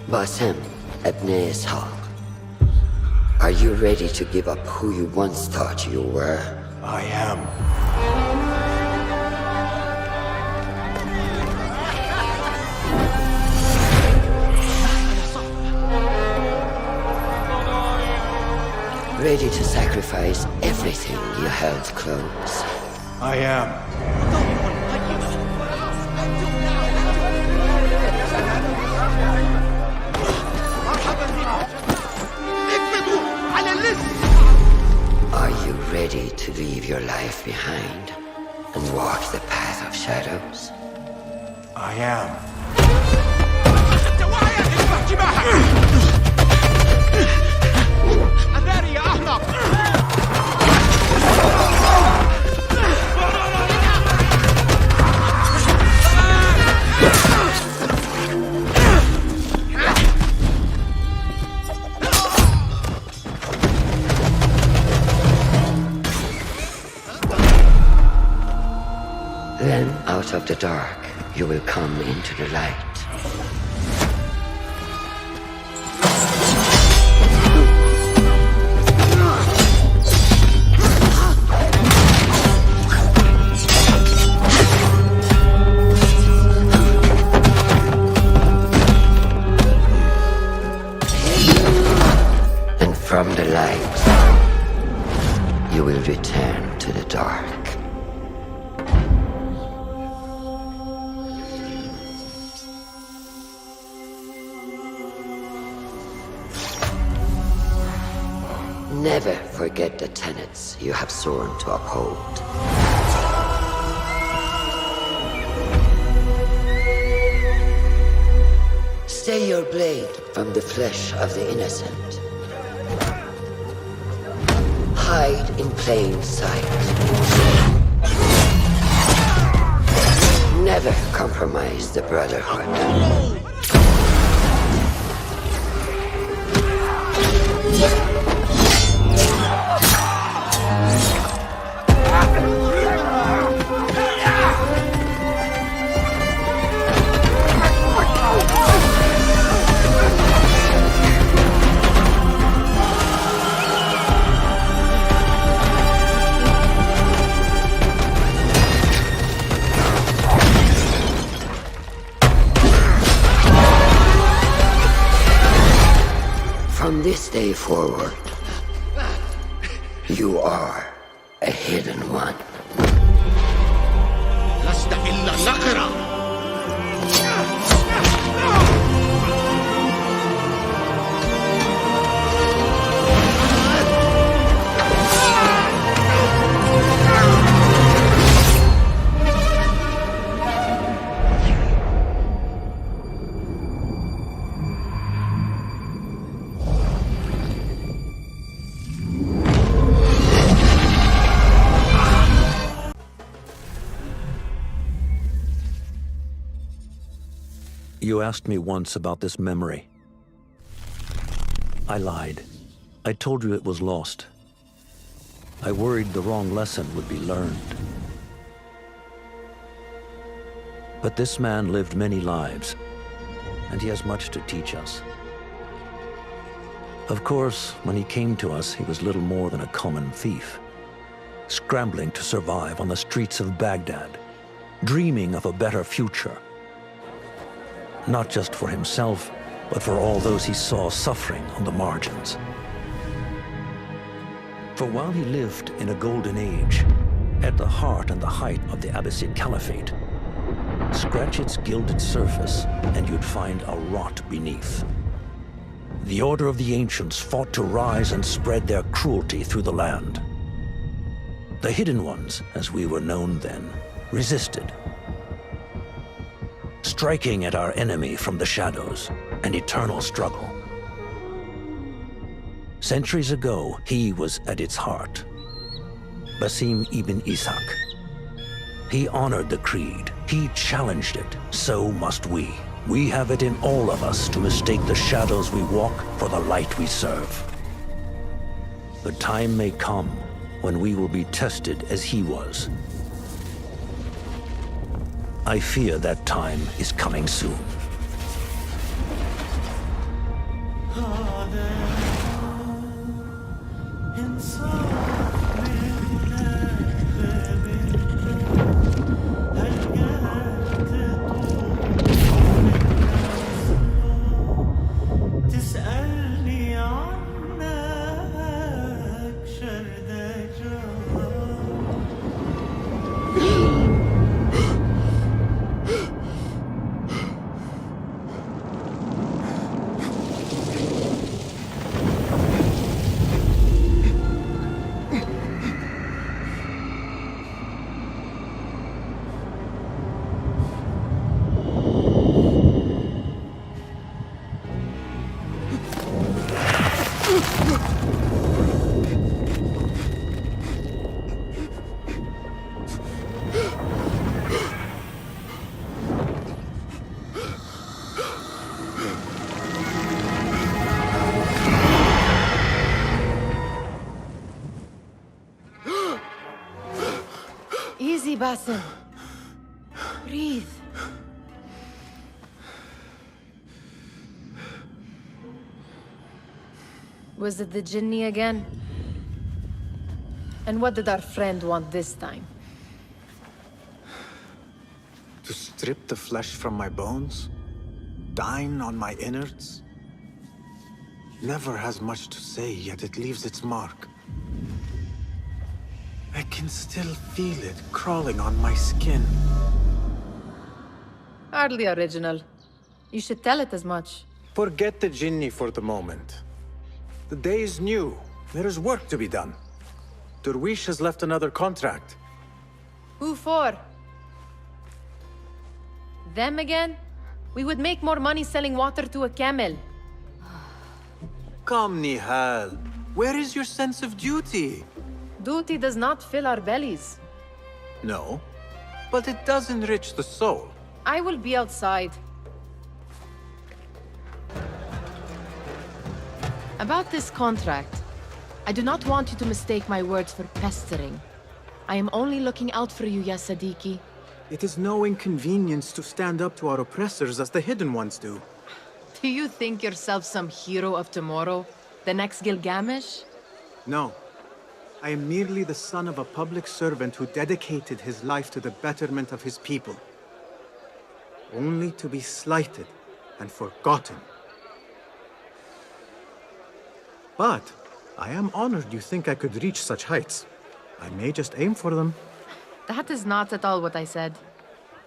Basim, Ebne Ishaq. Are you ready to give up who you once thought you were? I am. Ready to sacrifice everything you held close? I am. Are you ready to leave your life behind and walk the path of shadows? I am. Then, out of the dark, you will come into the light. And from the light, you will return to the dark. Never forget the tenets you have sworn to uphold. Stay your blade from the flesh of the innocent. Hide in plain sight. Never compromise the Brotherhood. From this day forward, you are a hidden one. لست إلا نقرة. You asked me once about this memory. I lied. I told you it was lost. I worried the wrong lesson would be learned. But this man lived many lives, and he has much to teach us. Of course, when he came to us, he was little more than a common thief, scrambling to survive on the streets of Baghdad, dreaming of a better future. Not just for himself, but for all those he saw suffering on the margins. For while he lived in a golden age, at the heart and the height of the Abbasid Caliphate, scratch its gilded surface and you'd find a rot beneath. The Order of the Ancients fought to rise and spread their cruelty through the land. The Hidden Ones, as we were known then, resisted, striking at our enemy from the shadows, an eternal struggle. Centuries ago, he was at its heart, Basim ibn Ishaq. He honored the creed, he challenged it, so must we. We have it in all of us to mistake the shadows we walk for the light we serve. The time may come when we will be tested as he was. I fear that time is coming soon. تسألني عنك شردجة. Easy, Basim. Breathe. Was it the Jinni again? And what did our friend want this time? To strip the flesh from my bones? Dine on my innards? Never has much to say, yet it leaves its mark. I can still feel it crawling on my skin. Hardly original. You should tell it as much. Forget the Jinni for the moment. The day is new. There is work to be done. Derwish has left another contract. Who for? Them again? We would make more money selling water to a camel. Come, Nihal. Where is your sense of duty? Duty does not fill our bellies. No, but it does enrich the soul. I will be outside. About this contract, I do not want you to mistake my words for pestering. I am only looking out for you, ya Sadiki. It is no inconvenience to stand up to our oppressors as the Hidden Ones do. Do you think yourself some hero of tomorrow? The next Gilgamesh? No. I am merely the son of a public servant who dedicated his life to the betterment of his people. Only to be slighted and forgotten. But I am honored you think I could reach such heights. I may just aim for them. That is not at all what I said.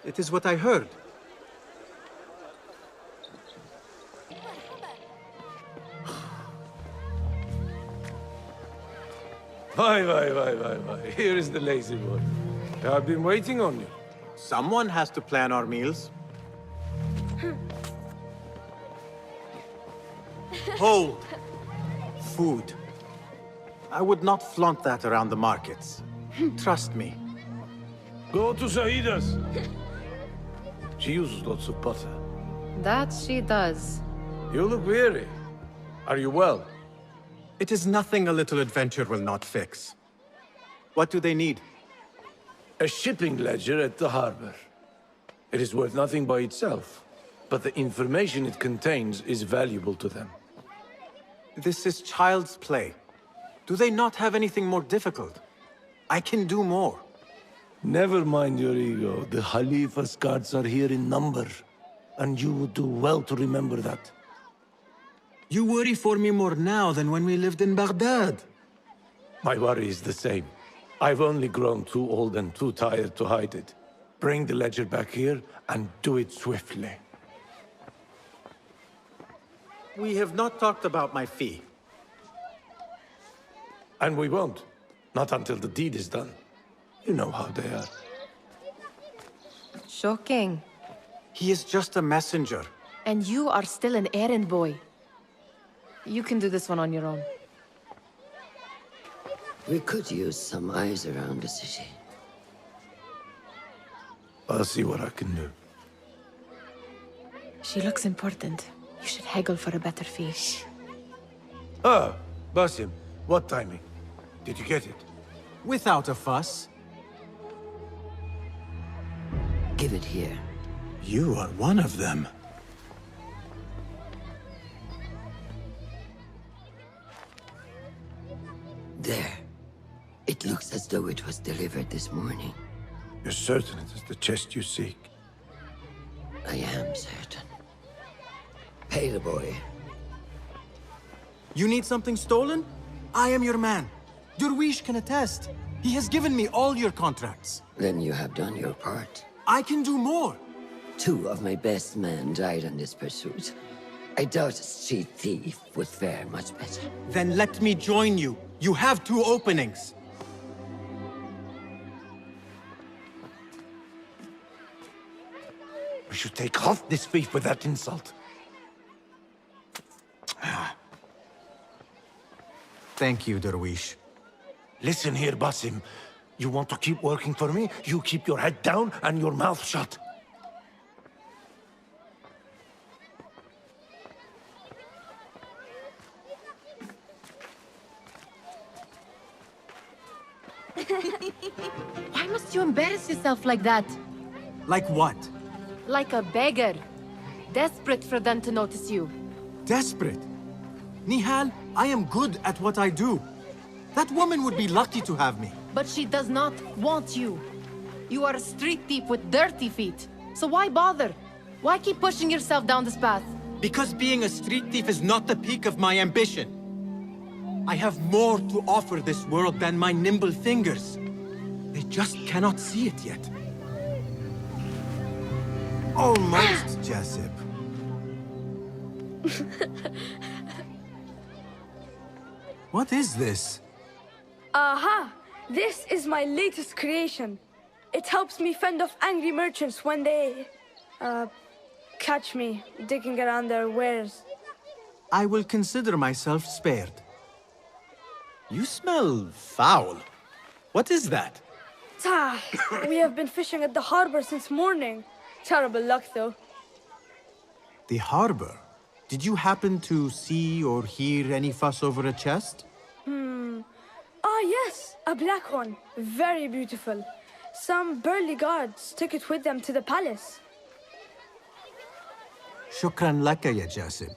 It is what I heard. Why. Here is the lazy boy. I've been waiting on you. Someone has to plan our meals. Hold. Food. I would not flaunt that around the markets. Trust me. Go to Saida's. She uses lots of butter. That she does. You look weary. Are you well? It is nothing a little adventure will not fix. What do they need? A shipping ledger at the harbor. It is worth nothing by itself, but the information it contains is valuable to them. This is child's play. Do they not have anything more difficult? I can do more. Never mind your ego. The Khalifa's guards are here in number, and you would do well to remember that. You worry for me more now than when we lived in Baghdad. My worry is the same. I've only grown too old and too tired to hide it. Bring the ledger back here, and do it swiftly. We have not talked about my fee. And we won't. Not until the deed is done. You know how they are. Shocking. He is just a messenger. And you are still an errand boy. You can do this one on your own. We could use some eyes around the city. I'll see what I can do. She looks important. You should haggle for a better fee. Ah, Basim, what timing? Did you get it? Without a fuss. Give it here. You are one of them. looks as though it was delivered this morning. You're certain it is the chest you seek? I am certain. Pay the boy. You need something stolen? I am your man. Durwish can attest. He has given me all your contracts. Then you have done your part. I can do more. 2 of my best men died on this pursuit. I doubt a street thief would fare much better. Then let me join you. You have 2 openings. We should take half this thief with that insult. Thank you, Durwish. Listen here, Basim. You want to keep working for me? You keep your head down and your mouth shut. Why must you embarrass yourself like that? Like what? Like a beggar. Desperate for them to notice you. Desperate? Nihal, I am good at what I do. That woman would be lucky to have me. But she does not want you. You are a street thief with dirty feet. So why bother? Why keep pushing yourself down this path? Because being a street thief is not the peak of my ambition. I have more to offer this world than my nimble fingers. They just cannot see it yet. Almost, Jasip. What is this? Aha! This is my latest creation. It helps me fend off angry merchants when they... catch me digging around their wares. I will consider myself spared. You smell foul. What is that? Tah! We have been fishing at the harbor since morning. Terrible luck, though. The harbor? Did you happen to see or hear any fuss over a chest? Ah, yes, a black one. Very beautiful. Some burly guards took it with them to the palace. Shukran laka, ya Jasib.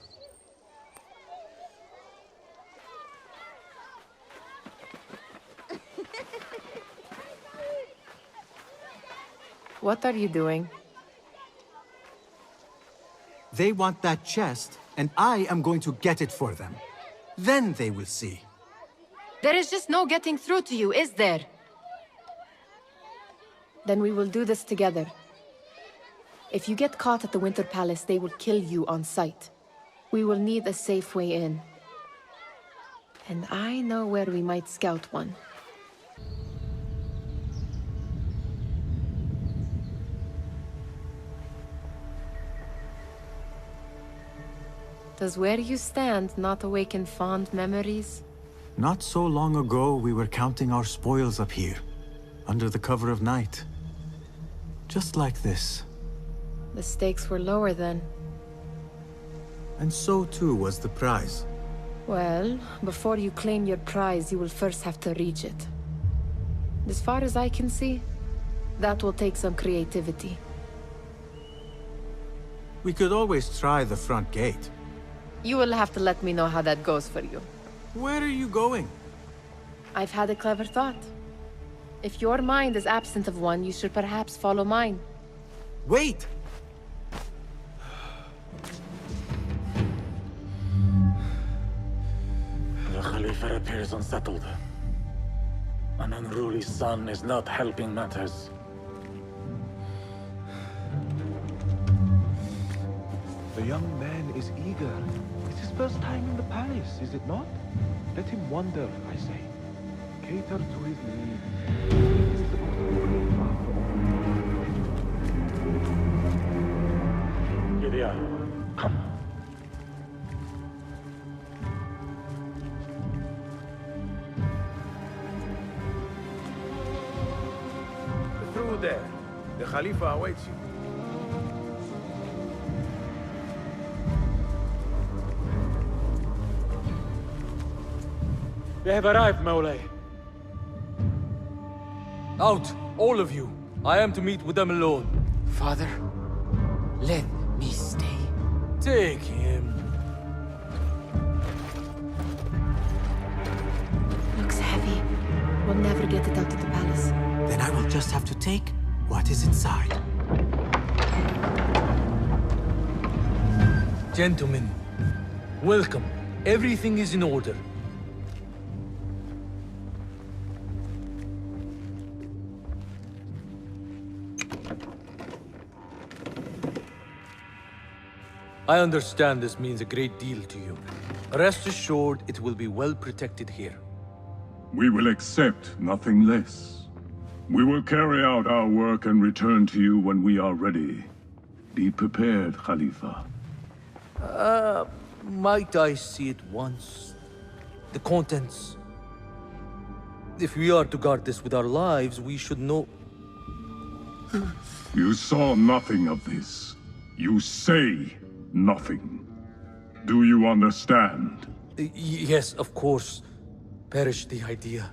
What are you doing? They want that chest, and I am going to get it for them. Then they will see. There is just no getting through to you, is there? Then we will do this together. If you get caught at the Winter Palace, they will kill you on sight. We will need a safe way in. And I know where we might scout one. Does where you stand not awaken fond memories? Not so long ago, we were counting our spoils up here, under the cover of night. Just like this. The stakes were lower then. And so too was the prize. Well, before you claim your prize, you will first have to reach it. As far as I can see, that will take some creativity. We could always try the front gate. You will have to let me know how that goes for you. Where are you going? I've had a clever thought. If your mind is absent of one, you should perhaps follow mine. Wait! The Khalifa appears unsettled. An unruly son is not helping matters. The young man is eager. It's his first time in the palace, is it not? Let him wander, I say. Cater to his needs. Gideon, come. Through there. The Khalifa awaits you. They have arrived, Mawlay. Out, all of you. I am to meet with them alone. Father, let me stay. Take him. Looks heavy. Will never get it out of the palace. Then I will just have to take what is inside. Gentlemen, welcome. Everything is in order. I understand this means a great deal to you. Rest assured, it will be well protected here. We will accept nothing less. We will carry out our work and return to you when we are ready. Be prepared, Khalifa. Might I see it once? The contents. If we are to guard this with our lives, we should know... You saw nothing of this. You say nothing. Do you understand? Yes, of course. Perish the idea.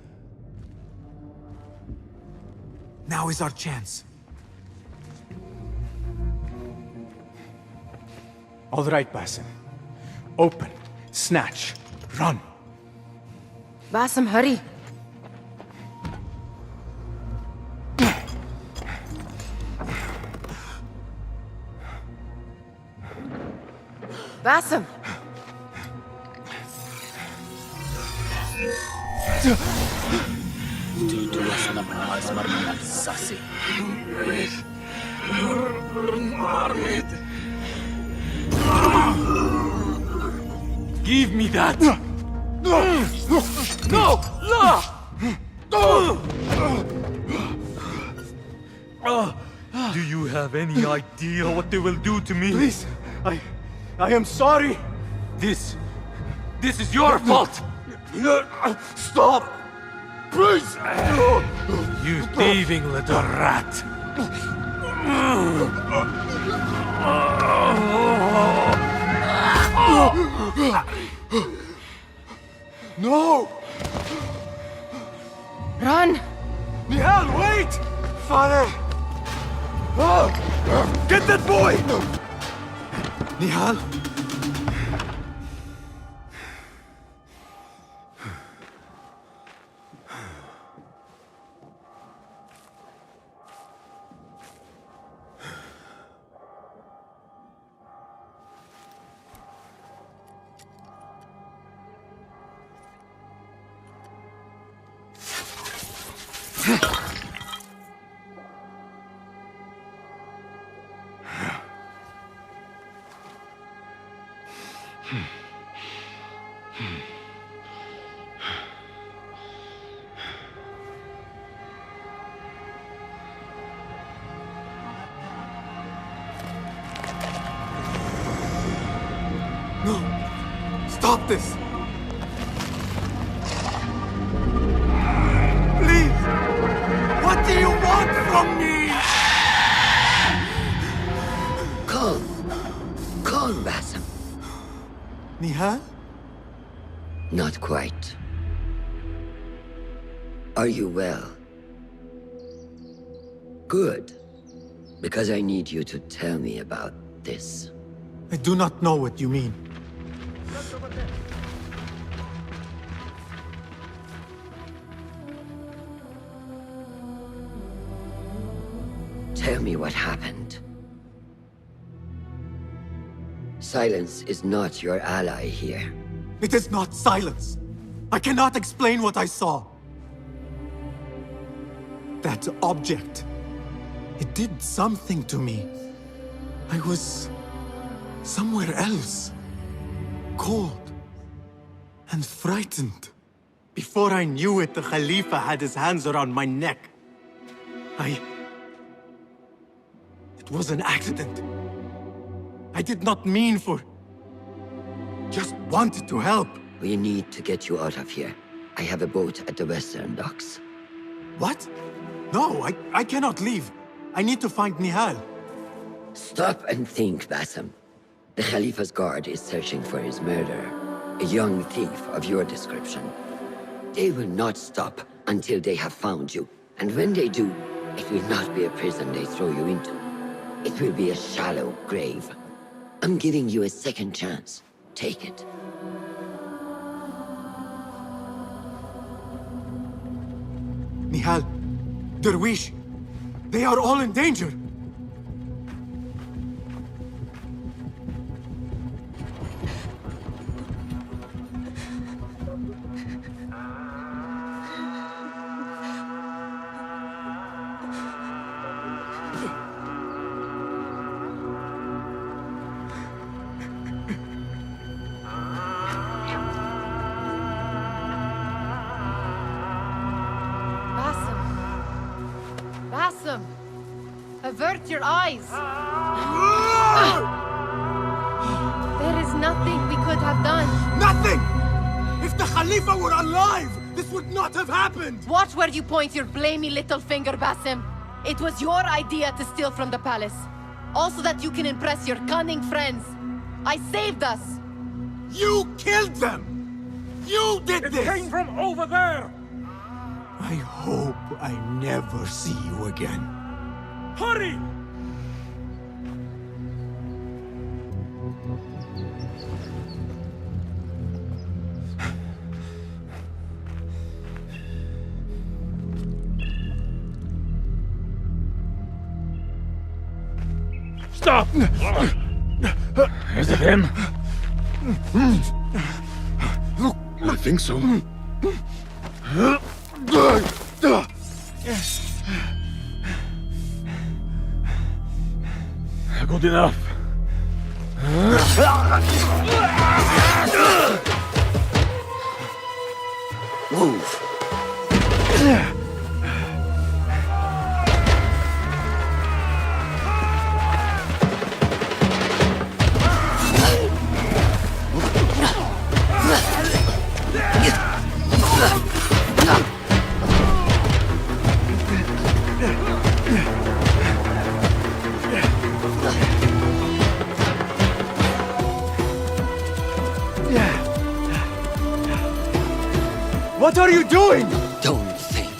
Now is our chance. All right, Basim. Open, snatch, run. Basim, hurry. Basim! Give me that! No! Do you have any idea what they will do to me? Please, I am sorry. This is your fault! Stop! Please! You thieving little rat! No! Run! Nihal, wait! Father! Get that boy! Nihal? No! Stop this! Please! What do you want from me? Calm, Basim. Nihal? Not quite. Are you well? Good. Because I need you to tell me about this. I do not know what you mean. Tell me what happened. Silence is not your ally here. It is not silence. I cannot explain what I saw. That object. It did something to me. I was somewhere else. Cold and frightened. Before I knew it, the Khalifa had his hands around my neck. It was an accident. I did not mean for... Just wanted to help. We need to get you out of here. I have a boat at the western docks. What? No, I cannot leave. I need to find Nihal. Stop and think, Basim. The Khalifa's guard is searching for his murderer, a young thief of your description. They will not stop until they have found you. And when they do, it will not be a prison they throw you into. It will be a shallow grave. I'm giving you a second chance. Take it. Nihal, Derwish, they are all in danger. Avert your eyes! There is nothing we could have done. Nothing! If the Khalifa were alive, this would not have happened! Watch where you point your blamey little finger, Basim. It was your idea to steal from the palace. Also that you can impress your cunning friends. I saved us! You killed them! You did this! It came from over there! I hope I never see you again. Hurry! Stop! Is it him? I think so. Good enough. Move. What are you doing? Don't think.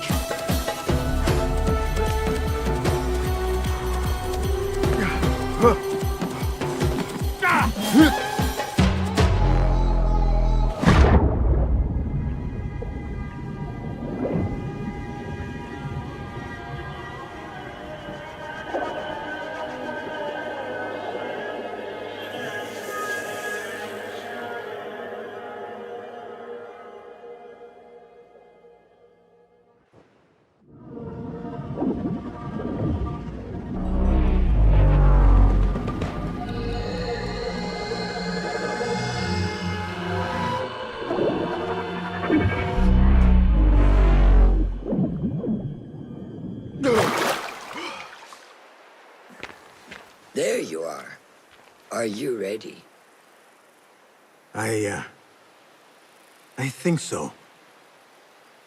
There you are. Are you ready? I think so.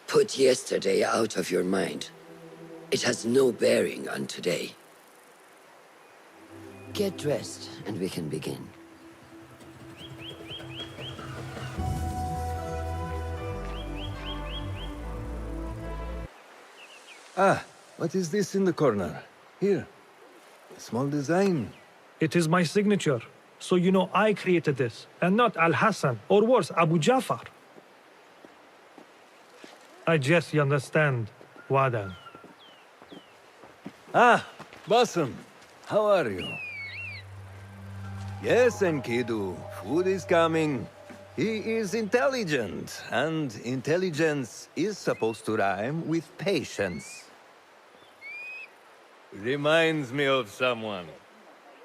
Put yesterday out of your mind. It has no bearing on today. Get dressed, and we can begin. Ah, what is this in the corner? Here. A small design. It is my signature. So you know I created this, and not Al-Hassan, or worse, Abu Jafar. I guess you understand, Wadan. Ah, Basim. How are you? Yes, Enkidu. Food is coming. He is intelligent, and intelligence is supposed to rhyme with patience. Reminds me of someone.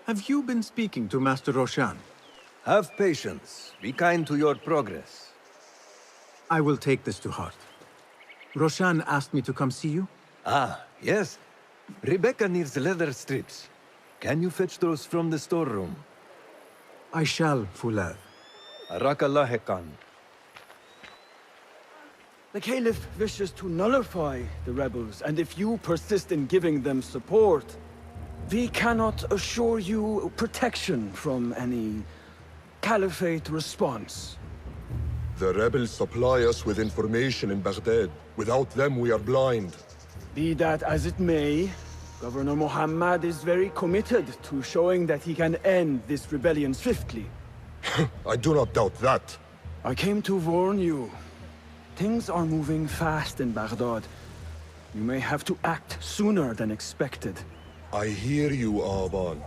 Have you been speaking to Master Roshan? Have patience. Be kind to your progress. I will take this to heart. Roshan asked me to come see you? Ah, yes. Rebecca needs leather strips. Can you fetch those from the storeroom? I shall, Fulad. Arakallah Khan. The Caliph wishes to nullify the rebels, and if you persist in giving them support, we cannot assure you protection from any Caliphate response. The rebels supply us with information in Baghdad. Without them, we are blind. Be that as it may, Governor Muhammad is very committed to showing that he can end this rebellion swiftly. I do not doubt that. I came to warn you. Things are moving fast in Baghdad. You may have to act sooner than expected. I hear you, Aban.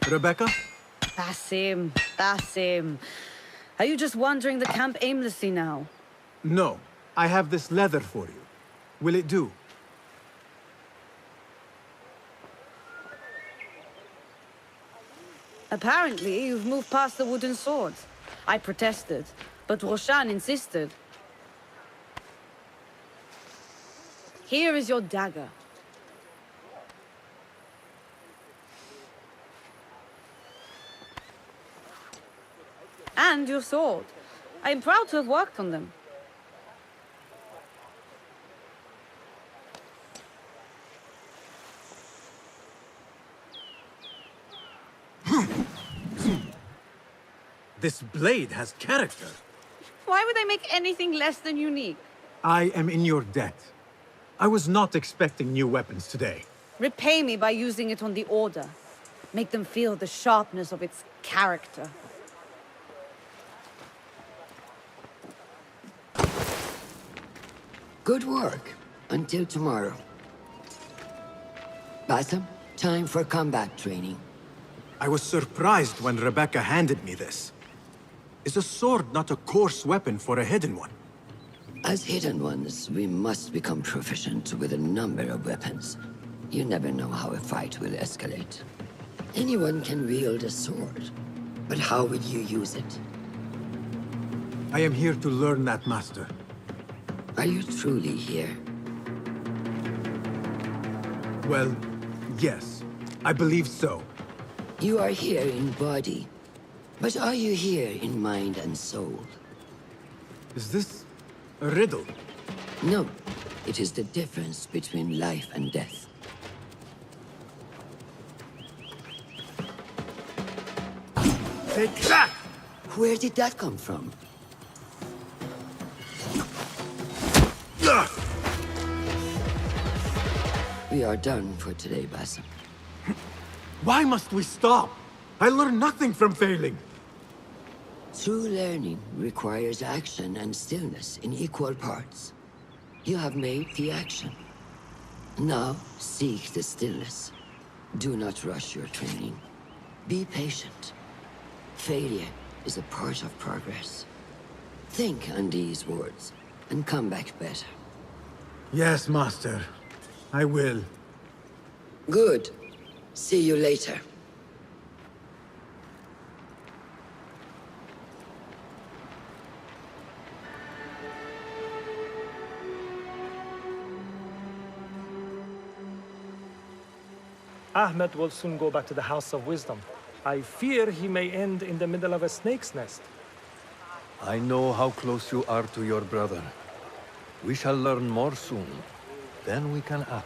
Rebecca? Basim. Are you just wandering the camp aimlessly now? No. I have this leather for you. Will it do? Apparently, you've moved past the wooden swords. I protested, but Roshan insisted. Here is your dagger. And your sword. I am proud to have worked on them. This blade has character. Why would I make anything less than unique? I am in your debt. I was not expecting new weapons today. Repay me by using it on the Order. Make them feel the sharpness of its character. Good work. Until tomorrow. Basim, time for combat training. I was surprised when Rebecca handed me this. Is a sword not a coarse weapon for a hidden one? As hidden ones, we must become proficient with a number of weapons. You never know how a fight will escalate. Anyone can wield a sword, but how will you use it? I am here to learn that, Master. Are you truly here? Well, yes. I believe so. You are here in body, but are you here in mind and soul? Is this a riddle? No. It is the difference between life and death. Take that! Where did that come from? We are done for today, Basim. Why must we stop? I learn nothing from failing. True learning requires action and stillness in equal parts. You have made the action. Now, seek the stillness. Do not rush your training. Be patient. Failure is a part of progress. Think on these words, and come back better. Yes, Master. I will. Good. See you later. Ahmed will soon go back to the House of Wisdom. I fear he may end in the middle of a snake's nest. I know how close you are to your brother. We shall learn more soon. Then we can act.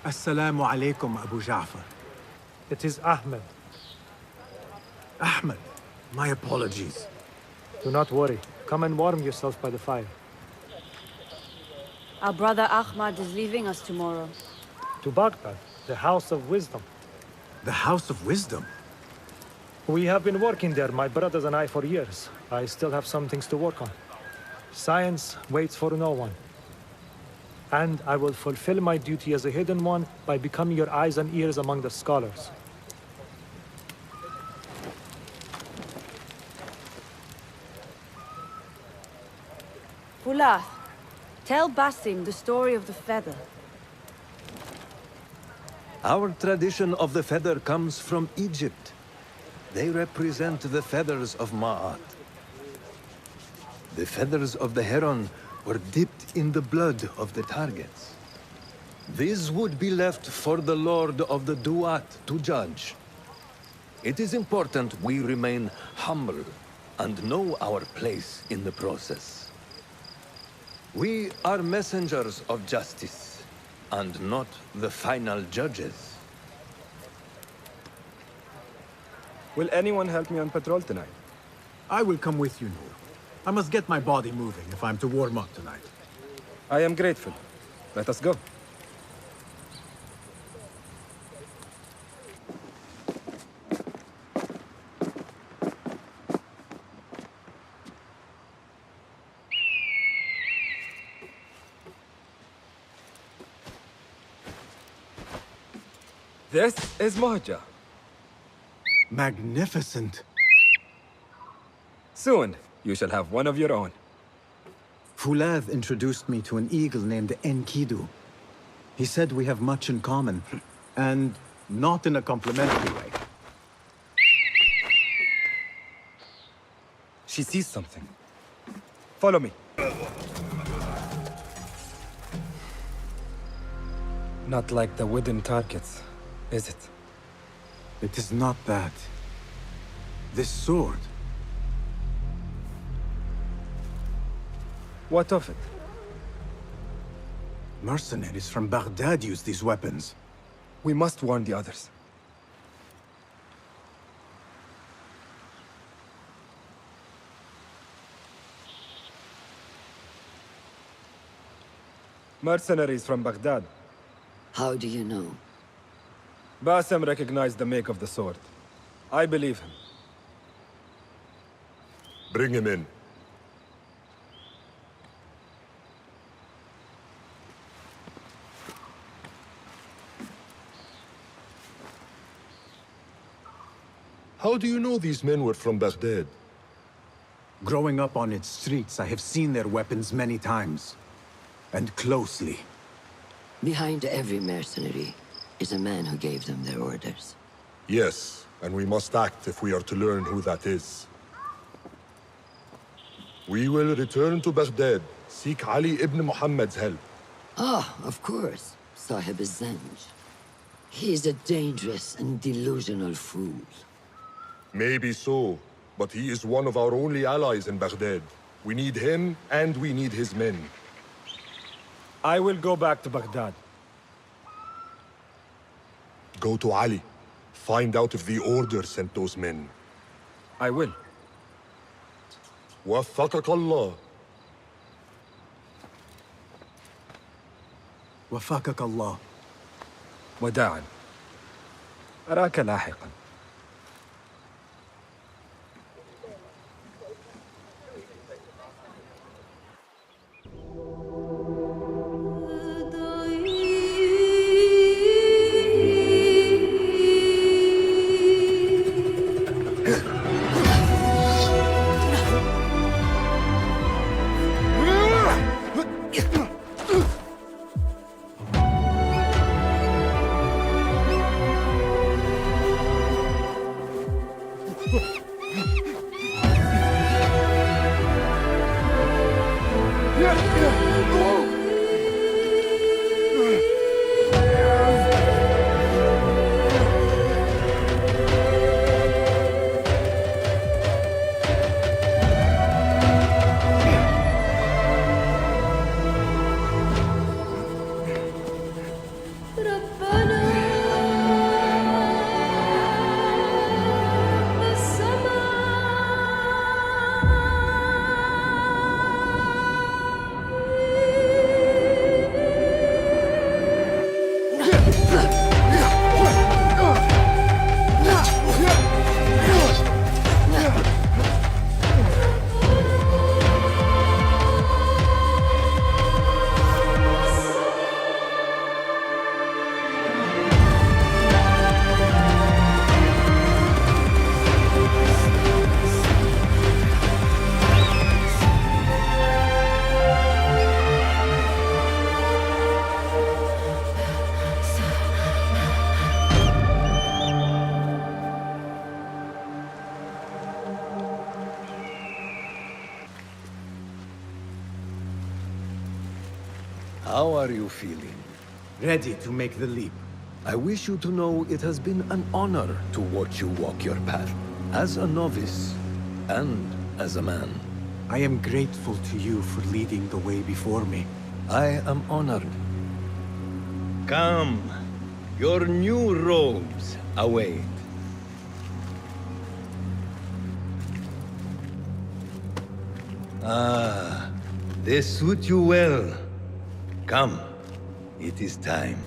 Assalamu alaikum, Abu Ja'far. It is Ahmed. Ahmed, my apologies. Do not worry. Come and warm yourself by the fire. Our brother Ahmad is leaving us tomorrow. To Baghdad, the House of Wisdom. The House of Wisdom? We have been working there, my brothers and I, for years. I still have some things to work on. Science waits for no one. And I will fulfill my duty as a hidden one by becoming your eyes and ears among the scholars. Pulath, tell Basim the story of the feather. Our tradition of the feather comes from Egypt. They represent the feathers of Ma'at. The feathers of the heron were dipped in the blood of the targets. These would be left for the Lord of the Duat to judge. It is important we remain humble and know our place in the process. We are messengers of justice, and not the final judges. Will anyone help me on patrol tonight? I will come with you, Noor. I must get my body moving if I'm to warm up tonight. I am grateful. Let us go. This is Moja. Magnificent. Soon, you shall have one of your own. Fulad introduced me to an eagle named Enkidu. He said we have much in common, and not in a complimentary way. She sees something. Follow me. Not like the wooden targets, is it? It is not that. This sword. What of it? Mercenaries from Baghdad use these weapons. We must warn the others. Mercenaries from Baghdad. How do you know? Bassem recognized the make of the sword. I believe him. Bring him in. How do you know these men were from Baghdad? Growing up on its streets, I have seen their weapons many times. And closely. Behind every mercenary is a man who gave them their orders. Yes, and we must act if we are to learn who that is. We will return to Baghdad, seek Ali ibn Muhammad's help. Ah, of course, Sahib Zanj. He's a dangerous and delusional fool. Maybe so, but he is one of our only allies in Baghdad. We need him, and we need his men. I will go back to Baghdad. Go to Ali. Find out if the Order sent those men. I will. وفقك الله. وفقك الله. وداعا. أراك لاحقا. How are you feeling? Ready to make the leap. I wish you to know it has been an honor to watch you walk your path, as a novice and as a man. I am grateful to you for leading the way before me. I am honored. Come, your new robes await. Ah, they suit you well. Come, it is time.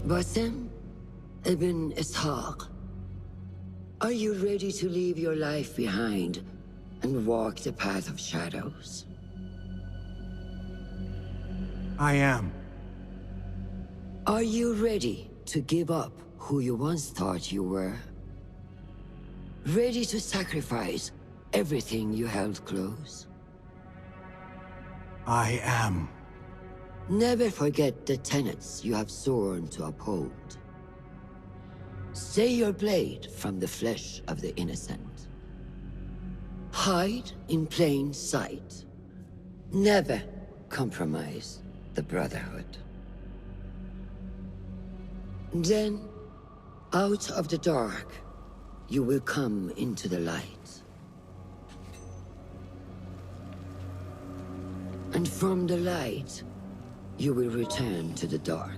Basim ibn Ishaq, are you ready to leave your life behind and walk the path of shadows? I am. Are you ready to give up who you once thought you were? Ready to sacrifice everything you held close? I am. Never forget the tenets you have sworn to uphold. Stay your blade from the flesh of the innocent. Hide in plain sight. Never compromise the Brotherhood. Then, out of the dark, you will come into the light. And from the light, you will return to the dark.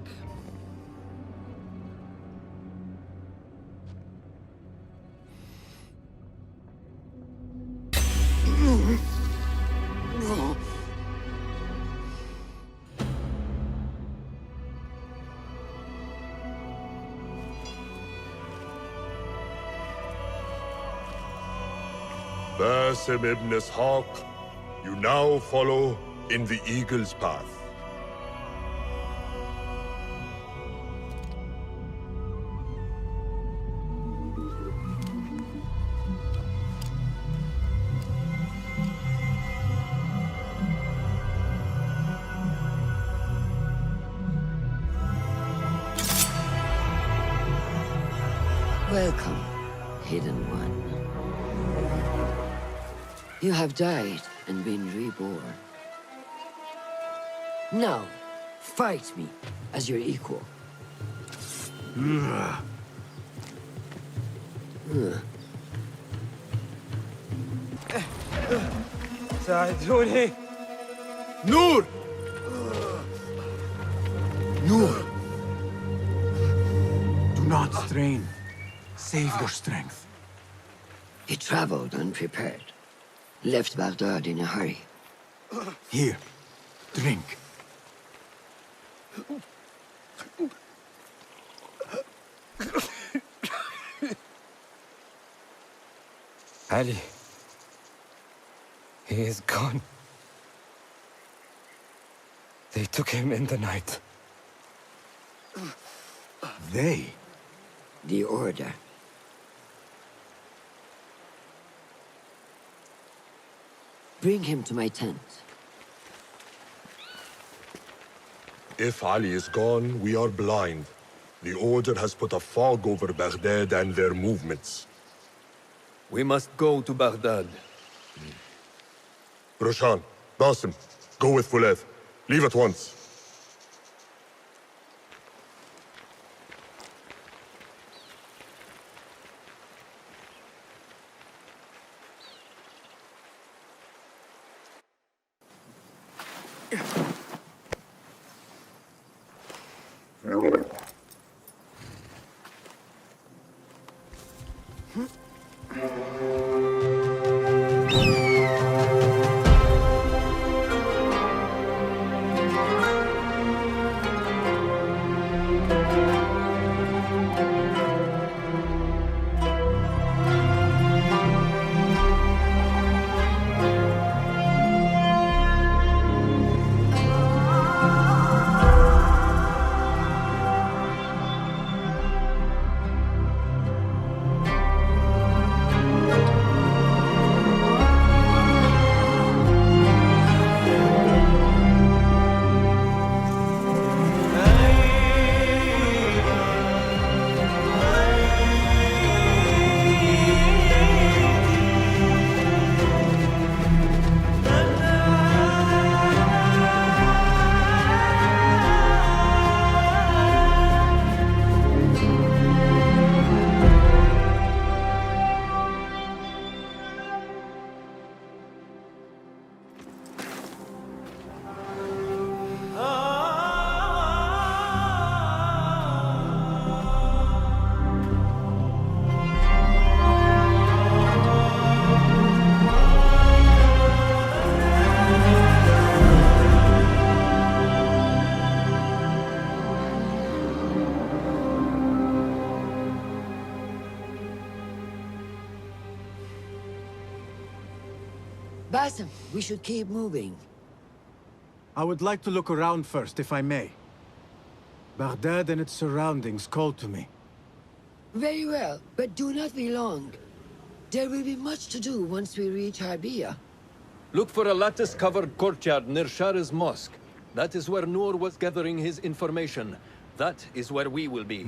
Basim ibn Ishaq, you now follow in the Eagle's path. Welcome, Hidden One. You have died and been reborn. Now, fight me as your equal. ساعدوني. Nur! Nur! Do not strain. Save your strength. He traveled unprepared. Left Baghdad in a hurry. Here, drink. Ali. He is gone. They took him in the night. They? The Order. Bring him to my tent. If Ali is gone, we are blind. The Order has put a fog over Baghdad and their movements. We must go to Baghdad. Roshan, Basim, go with Fulev. Leave at once. Basim, we should keep moving. I would like to look around first, if I may. Baghdad and its surroundings call to me. Very well, but do not be long. There will be much to do once we reach Harbiya. Look for a lattice-covered courtyard near Shah's mosque. That is where Noor was gathering his information. That is where we will be.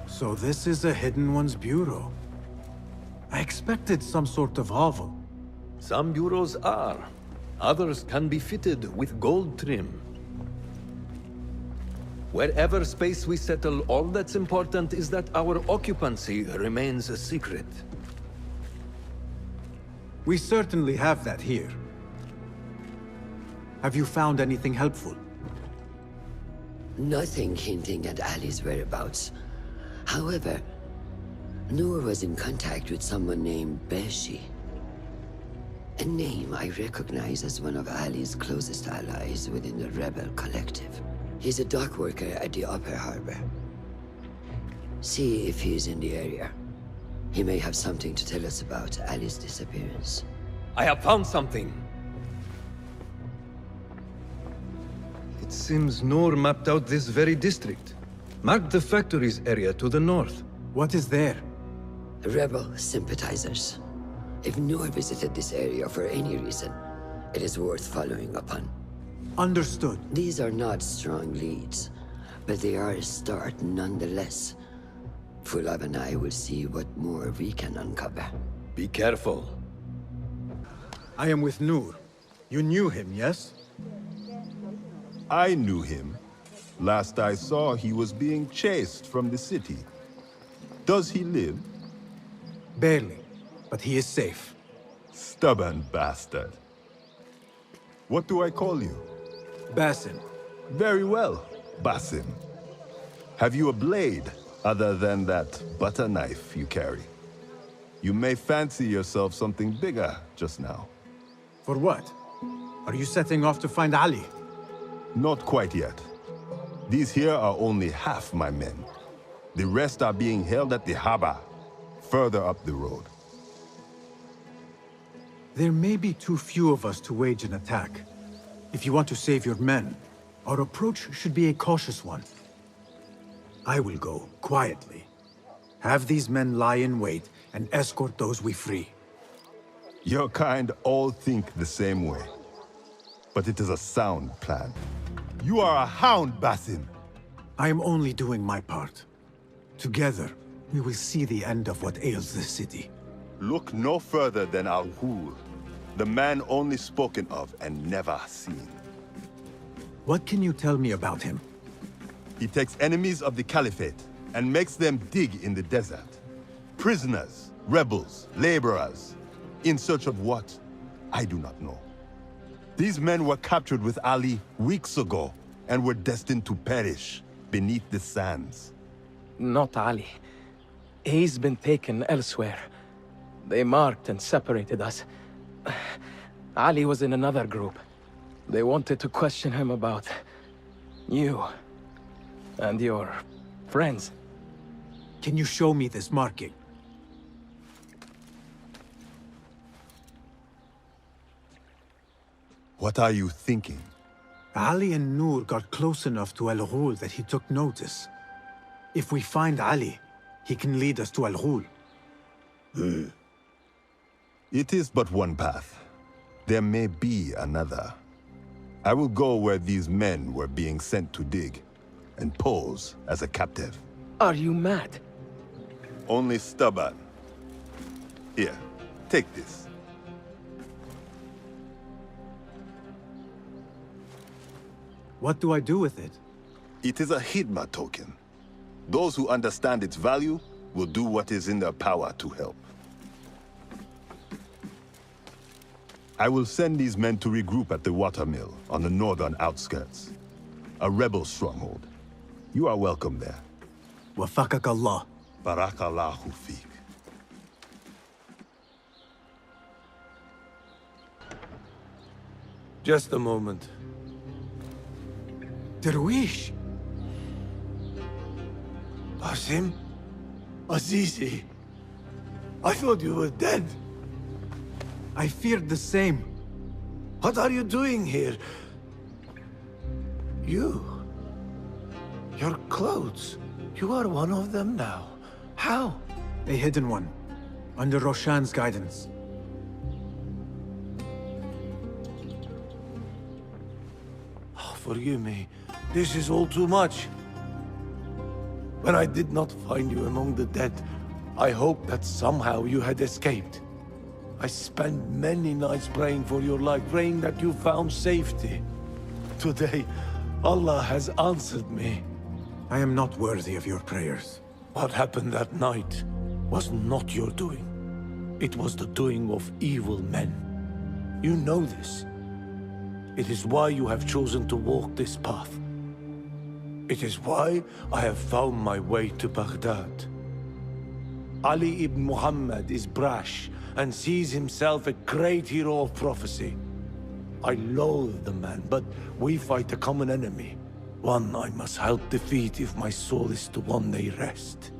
So this is a Hidden One's bureau. I expected some sort of hovel. Some bureaus are. Others can be fitted with gold trim. Wherever space we settle, all that's important is that our occupancy remains a secret. We certainly have that here. Have you found anything helpful? Nothing hinting at Ali's whereabouts. However, Noor was in contact with someone named Beshi. A name I recognize as one of Ali's closest allies within the rebel collective. He's a dock worker at the Upper Harbor. See if he's in the area. He may have something to tell us about Ali's disappearance. I have found something. It seems Noor mapped out this very district. Marked the factories area to the north. What is there? Rebel sympathizers. If Noor visited this area for any reason, it is worth following upon. Understood. These are not strong leads, but they are a start nonetheless. Fulav and I will see what more we can uncover. Be careful. I am with Noor. You knew him, yes? I knew him. Last I saw, he was being chased from the city. Does he live? Barely, but he is safe. Stubborn bastard. What do I call you? Basim. Very well, Basim. Have you a blade, other than that butter knife you carry? You may fancy yourself something bigger just now. For what? Are you setting off to find Ali? Not quite yet. These here are only half my men. The rest are being held at the harbor, further up the road. There may be too few of us to wage an attack. If you want to save your men, our approach should be a cautious one. I will go, quietly. Have these men lie in wait and escort those we free. Your kind all think the same way. But it is a sound plan. You are a hound, Basim! I am only doing my part. Together, we will see the end of what ails this city. Look no further than Al-Ghul, the man only spoken of and never seen. What can you tell me about him? He takes enemies of the Caliphate and makes them dig in the desert. Prisoners, rebels, laborers. In search of what? I do not know. These men were captured with Ali weeks ago and were destined to perish beneath the sands. Not Ali. He's been taken elsewhere. They marked and separated us. Ali was in another group. They wanted to question him about you and your friends. Can you show me this marking? What are you thinking? Ali and Noor got close enough to Al-Ghul that he took notice. If we find Ali, he can lead us to Al-Ghul. It is but one path. There may be another. I will go where these men were being sent to dig, and pose as a captive. Are you mad? Only stubborn. Here, take this. What do I do with it? It is a Hidma token. Those who understand its value will do what is in their power to help. I will send these men to regroup at the watermill on the northern outskirts. A rebel stronghold. You are welcome there. Wafakak Allah. Barakallahu feek. Just a moment. Darwish! Basim? Azizi? I thought you were dead. I feared the same. What are you doing here? You? Your clothes? You are one of them now. How? A hidden one. Under Roshan's guidance. Oh, forgive me. This is all too much. When I did not find you among the dead, I hoped that somehow you had escaped. I spent many nights praying for your life, praying that you found safety. Today, Allah has answered me. I am not worthy of your prayers. What happened that night was not your doing. It was the doing of evil men. You know this. It is why you have chosen to walk this path. It is why I have found my way to Baghdad. Ali ibn Muhammad is brash and sees himself a great hero of prophecy. I loathe the man, but we fight a common enemy. One I must help defeat if my soul is to one day rest.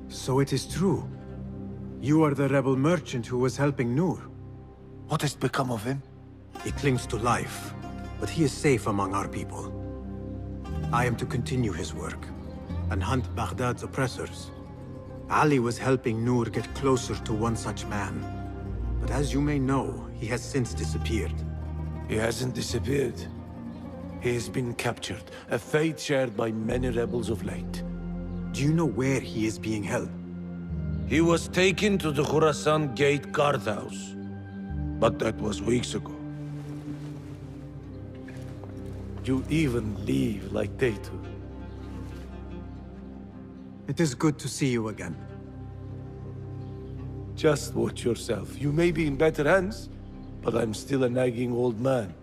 So it is true. You are the rebel merchant who was helping Noor. What has become of him? He clings to life, but he is safe among our people. I am to continue his work and hunt Baghdad's oppressors. Ali was helping Noor get closer to one such man. But as you may know, he has since disappeared. He hasn't disappeared. He has been captured, a fate shared by many rebels of late. Do you know where he is being held? He was taken to the Khurasan Gate guardhouse. But that was weeks ago. You even leave like they do. It is good to see you again. Just watch yourself. You may be in better hands, but I'm still a nagging old man.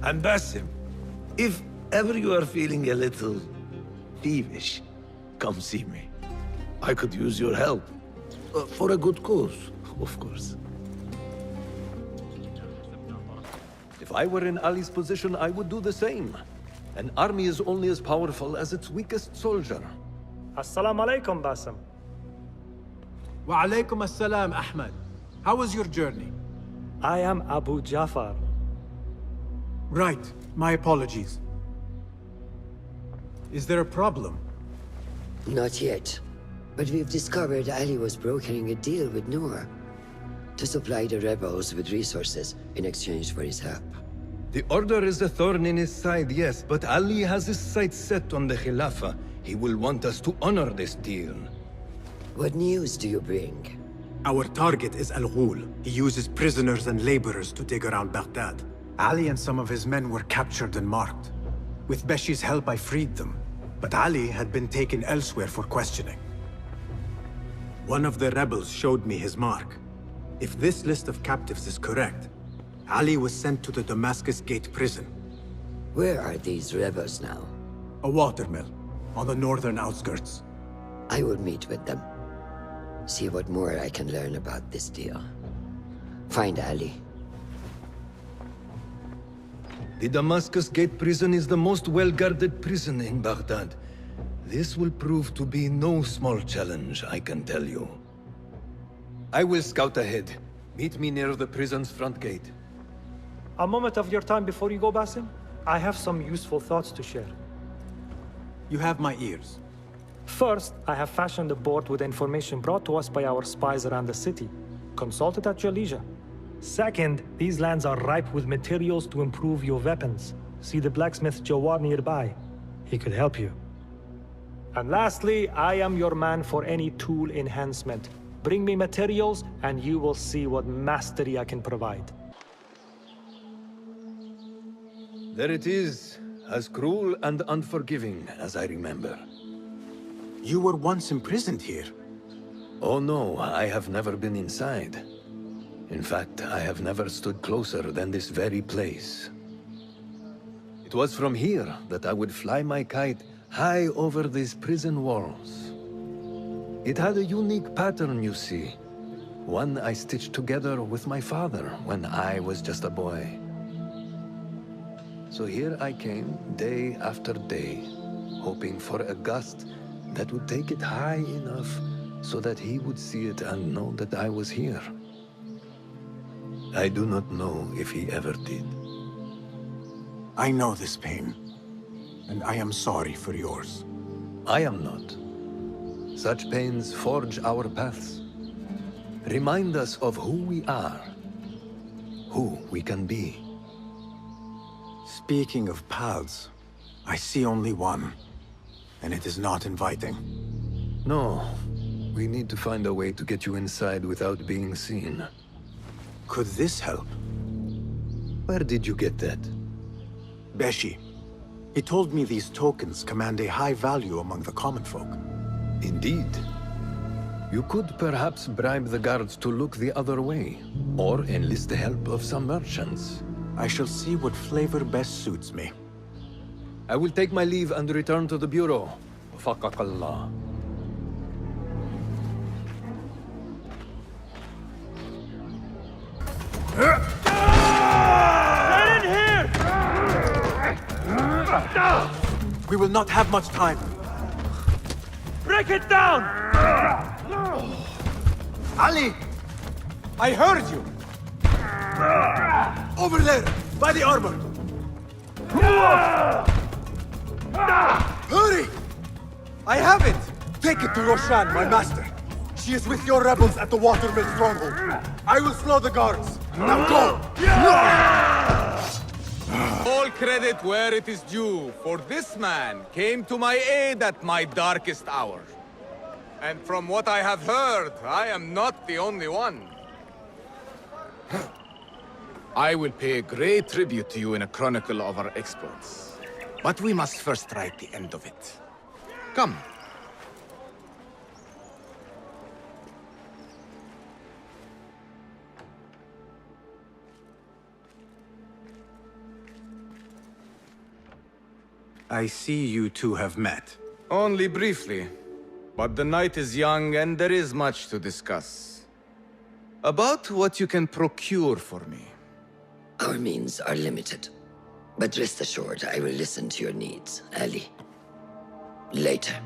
And Basim, if ever you are feeling a little peevish, come see me. I could use your help. For a good cause, of course. If I were in Ali's position, I would do the same. An army is only as powerful as its weakest soldier. Assalamu alaikum, Basim. Wa alaikum assalam, Ahmed. How was your journey? I am Abu Jafar. Right. My apologies. Is there a problem? Not yet. But we've discovered Ali was brokering a deal with Noor to supply the rebels with resources in exchange for his help. The Order is a thorn in his side, yes, but Ali has his sights set on the Khilafah. He will want us to honor this deal. What news do you bring? Our target is Al-Ghul. He uses prisoners and laborers to dig around Baghdad. Ali and some of his men were captured and marked. With Beshi's help, I freed them. But Ali had been taken elsewhere for questioning. One of the rebels showed me his mark. If this list of captives is correct, Ali was sent to the Damascus Gate prison. Where are these rebels now? A watermill, on the northern outskirts. I will meet with them. See what more I can learn about this deal. Find Ali. The Damascus Gate prison is the most well-guarded prison in Baghdad. This will prove to be no small challenge, I can tell you. I will scout ahead. Meet me near the prison's front gate. A moment of your time before you go, Basim. I have some useful thoughts to share. You have my ears. First, I have fashioned a board with information brought to us by our spies around the city. Consult it at your leisure. Second, these lands are ripe with materials to improve your weapons. See the blacksmith Jawar nearby. He could help you. And lastly, I am your man for any tool enhancement. Bring me materials, and you will see what mastery I can provide. There it is, as cruel and unforgiving as I remember. You were once imprisoned here. Oh no, I have never been inside. In fact, I have never stood closer than this very place. It was from here that I would fly my kite high over these prison walls. It had a unique pattern, you see. One I stitched together with my father when I was just a boy. So here I came, day after day, hoping for a gust that would take it high enough so that he would see it and know that I was here. I do not know if he ever did. I know this pain, and I am sorry for yours. I am not. Such pains forge our paths. Remind us of who we are, who we can be. Speaking of paths, I see only one, and it is not inviting. No, we need to find a way to get you inside without being seen. Could this help? Where did you get that? Beshi. He told me these tokens command a high value among the common folk. Indeed. You could perhaps bribe the guards to look the other way, or enlist the help of some merchants. I shall see what flavor best suits me. I will take my leave and return to the Bureau. Faqakallah. Get in here! We will not have much time. Break it down! Ali! I heard you! Over there, by the armor! Hurry! I have it! Take it to Roshan, my master. She is with your rebels at the Watermill stronghold. I will slow the guards. Now go! All credit where it is due, for this man came to my aid at my darkest hour. And from what I have heard, I am not the only one. I will pay great tribute to you in a chronicle of our exploits. But we must first write the end of it. Come. I see you two have met. Only briefly. But the night is young and there is much to discuss. About what you can procure for me. Our means are limited. But rest assured, I will listen to your needs, Ali. Later.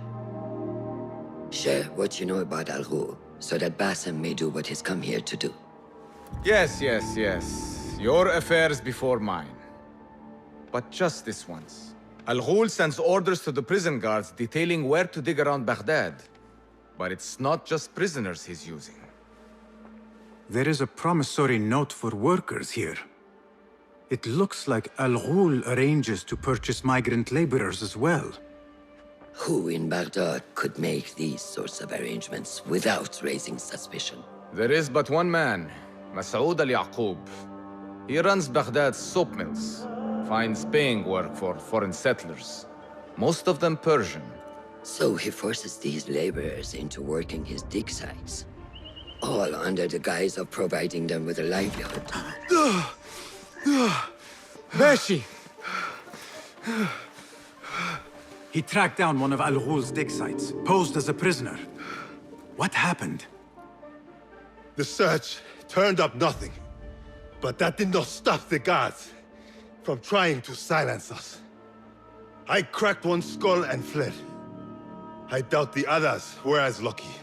Share what you know about Al-Ghul, so that Basim may do what he's come here to do. Yes. Your affairs before mine. But just this once. Al-Ghul sends orders to the prison guards detailing where to dig around Baghdad. But it's not just prisoners he's using. There is a promissory note for workers here. It looks like Al-Ghul arranges to purchase migrant laborers as well. Who in Baghdad could make these sorts of arrangements without raising suspicion? There is but one man, Masoud al-Yaqub. He runs Baghdad's soap mills, finds paying work for foreign settlers, most of them Persian. So he forces these laborers into working his dig sites, all under the guise of providing them with a livelihood. Beshi! He tracked down one of Al-Ghul's dig sites, posed as a prisoner. What happened? The search turned up nothing. But that did not stop the guards from trying to silence us. I cracked one skull and fled. I doubt the others were as lucky.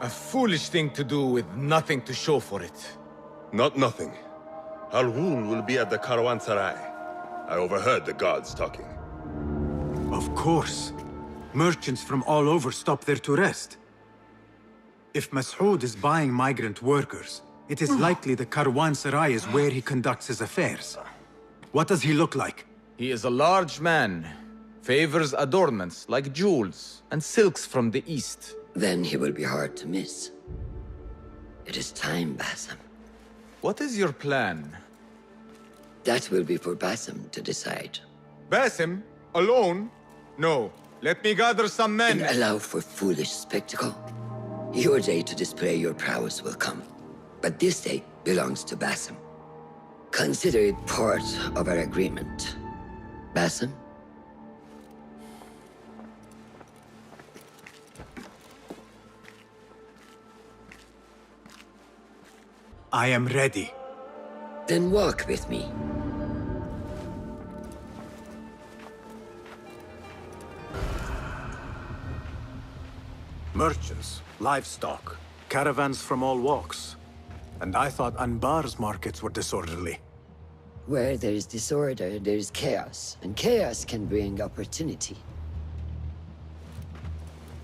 A foolish thing to do with nothing to show for it. Not nothing. Al-Ghul will be at the Caravanserai. I overheard the guards talking. Of course. Merchants from all over stop there to rest. If Masoud is buying migrant workers, it is likely the Caravanserai is where he conducts his affairs. What does he look like? He is a large man. Favors adornments like jewels and silks from the east. Then he will be hard to miss. It is time, Basim. What is your plan? That will be for Basim to decide. Basim? Alone? No. Let me gather some men. And allow for foolish spectacle. Your day to display your prowess will come. But this day belongs to Basim. Consider it part of our agreement. Basim? I am ready. Then walk with me. Merchants, livestock, caravans from all walks. And I thought Anbar's markets were disorderly. Where there is disorder, there is chaos, and chaos can bring opportunity.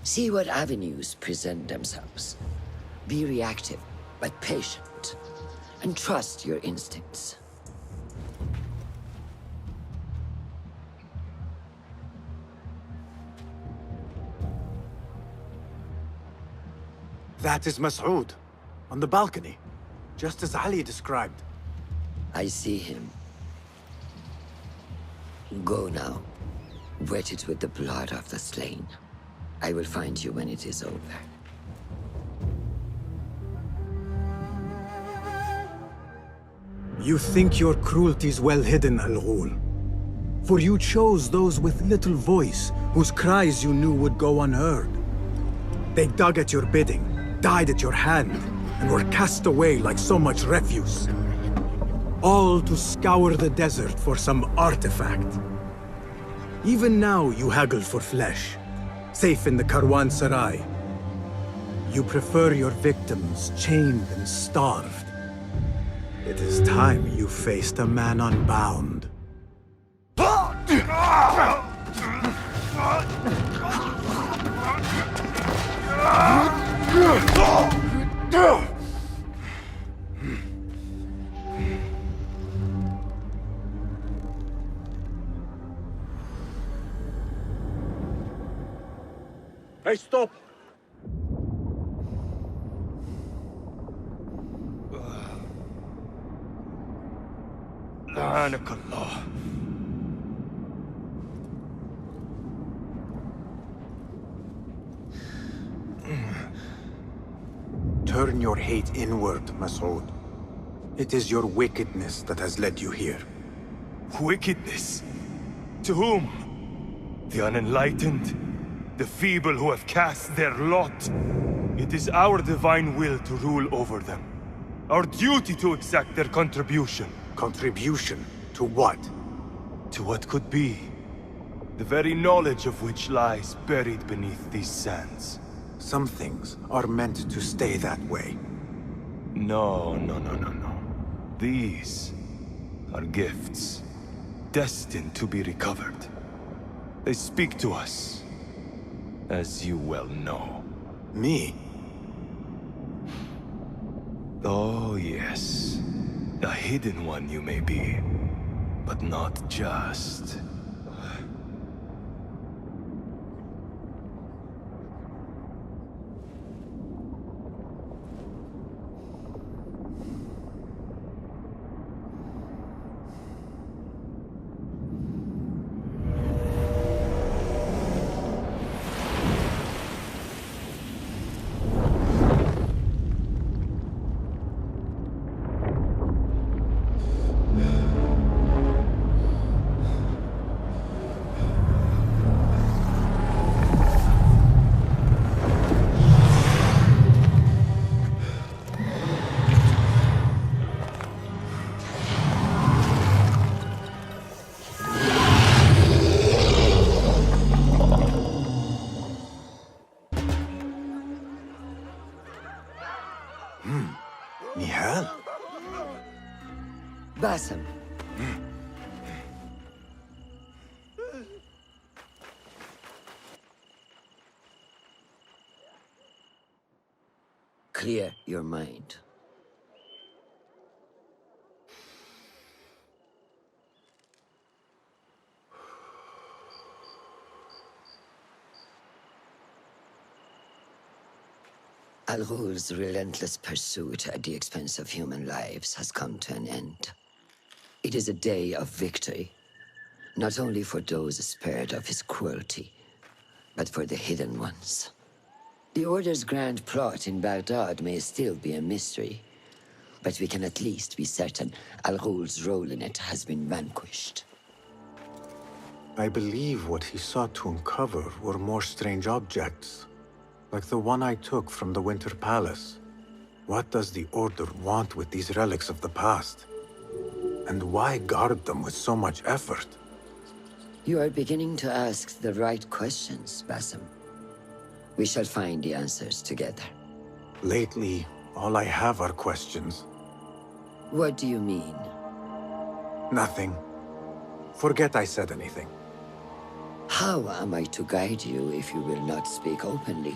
See what avenues present themselves. Be reactive, but patient, and trust your instincts. That is Mas'ud, on the balcony, just as Ali described. I see him. Go now. Wet it with the blood of the slain. I will find you when it is over. You think your cruelties well hidden, Al-Ghul. For you chose those with little voice, whose cries you knew would go unheard. They dug at your bidding, died at your hand, and were cast away like so much refuse. All to scour the desert for some artifact. Even now you haggle for flesh, safe in the Karwansarai. You prefer your victims chained and starved. It is time you faced a man unbound. Hey, stop! لعنك الله. Turn your hate inward, Mas'ud. It is your wickedness that has led you here. Wickedness? To whom? The unenlightened? The feeble who have cast their lot? It is our divine will to rule over them. Our duty to exact their contribution. Contribution? To what? To what could be. The very knowledge of which lies buried beneath these sands. Some things are meant to stay that way. No. These are gifts, destined to be recovered. They speak to us, as you well know. Me? Oh, yes. A hidden one you may be, but not just. Nihal? Basim. Clear your mind. Al-Ghul's relentless pursuit at the expense of human lives has come to an end. It is a day of victory, not only for those spared of his cruelty, but for the hidden ones. The Order's grand plot in Baghdad may still be a mystery, but we can at least be certain Al-Ghul's role in it has been vanquished. I believe what he sought to uncover were more strange objects. Like the one I took from the Winter Palace. What does the Order want with these relics of the past? And why guard them with so much effort? You are beginning to ask the right questions, Basim. We shall find the answers together. Lately, all I have are questions. What do you mean? Nothing. Forget I said anything. How am I to guide you if you will not speak openly?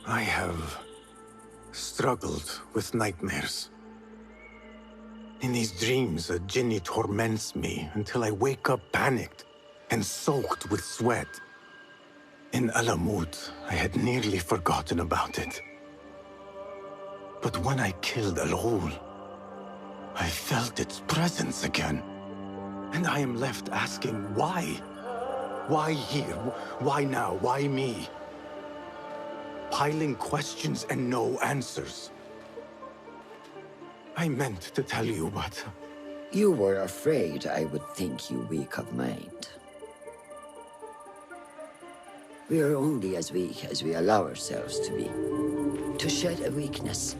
I have struggled with nightmares. In these dreams, a Jinni torments me until I wake up panicked and soaked with sweat. In Alamut, I had nearly forgotten about it. But when I killed Al-Ghul, I felt its presence again. And I am left asking why? Why here? Why now? Why me? Piling questions and no answers. I meant to tell you, but... You were afraid I would think you weak of mind. We are only as weak as we allow ourselves to be. To shed a weakness,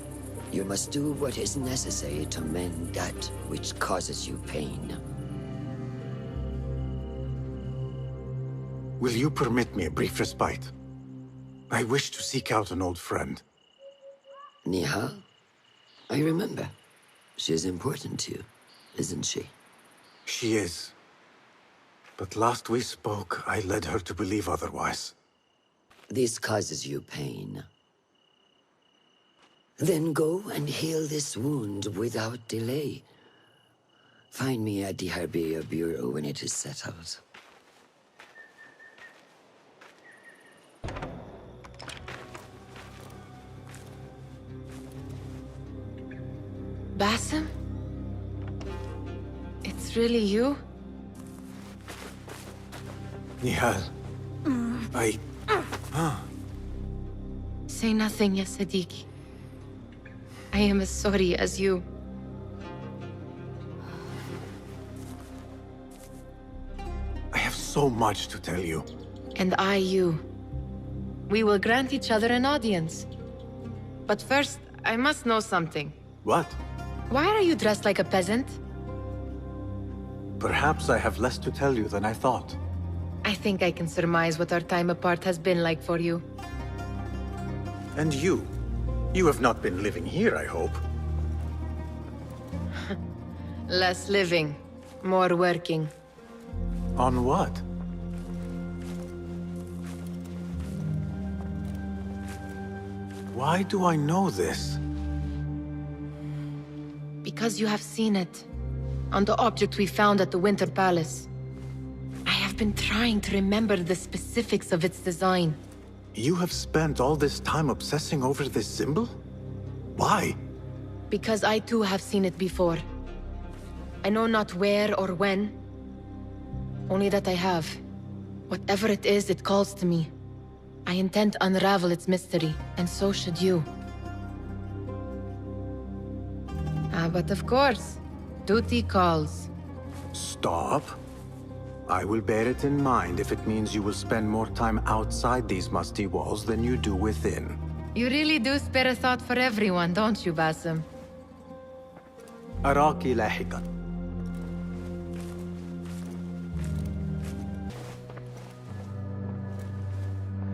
you must do what is necessary to mend that which causes you pain. Will you permit me a brief respite? I wish to seek out an old friend. Nihal? I remember. She is important to you, isn't she? She is. But last we spoke, I led her to believe otherwise. This causes you pain. Then go and heal this wound without delay. Find me at the Harbiya Bureau when it is settled. Basim? It's really you? Nihal. Say nothing, ya Sadiqi. I am as sorry as you. I have so much to tell you. And I you. We will grant each other an audience. But first, I must know something. What? Why are you dressed like a peasant? Perhaps I have less to tell you than I thought. I think I can surmise what our time apart has been like for you. And you? You have not been living here, I hope. Less living, more working. On what? Why do I know this? Because you have seen it. On the object we found at the Winter Palace. I have been trying to remember the specifics of its design. You have spent all this time obsessing over this symbol? Why? Because I too have seen it before. I know not where or when. Only that I have. Whatever it is, it calls to me. I intend to unravel its mystery, and so should you. But of course, duty calls. Stop. I will bear it in mind if it means you will spend more time outside these musty walls than you do within. You really do spare a thought for everyone, don't you, Basim? أراك لاحقا.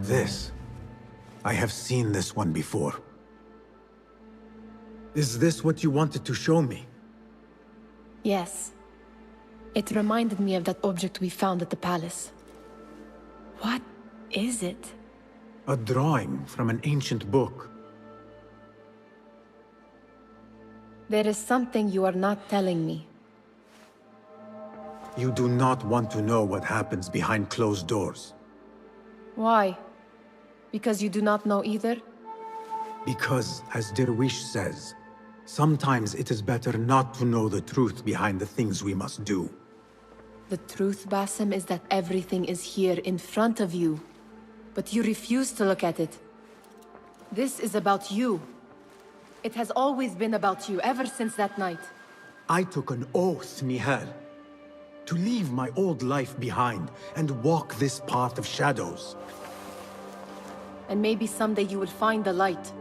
This. I have seen this one before. Is this what you wanted to show me? Yes. It reminded me of that object we found at the palace. What is it? A drawing from an ancient book. There is something you are not telling me. You do not want to know what happens behind closed doors. Why? Because you do not know either? Because, as Derwish says, sometimes it is better not to know the truth behind the things we must do. The truth, Basim, is that everything is here in front of you. But you refuse to look at it. This is about you. It has always been about you, ever since that night. I took an oath, Nihal, to leave my old life behind and walk this path of shadows. And maybe someday you will find the light.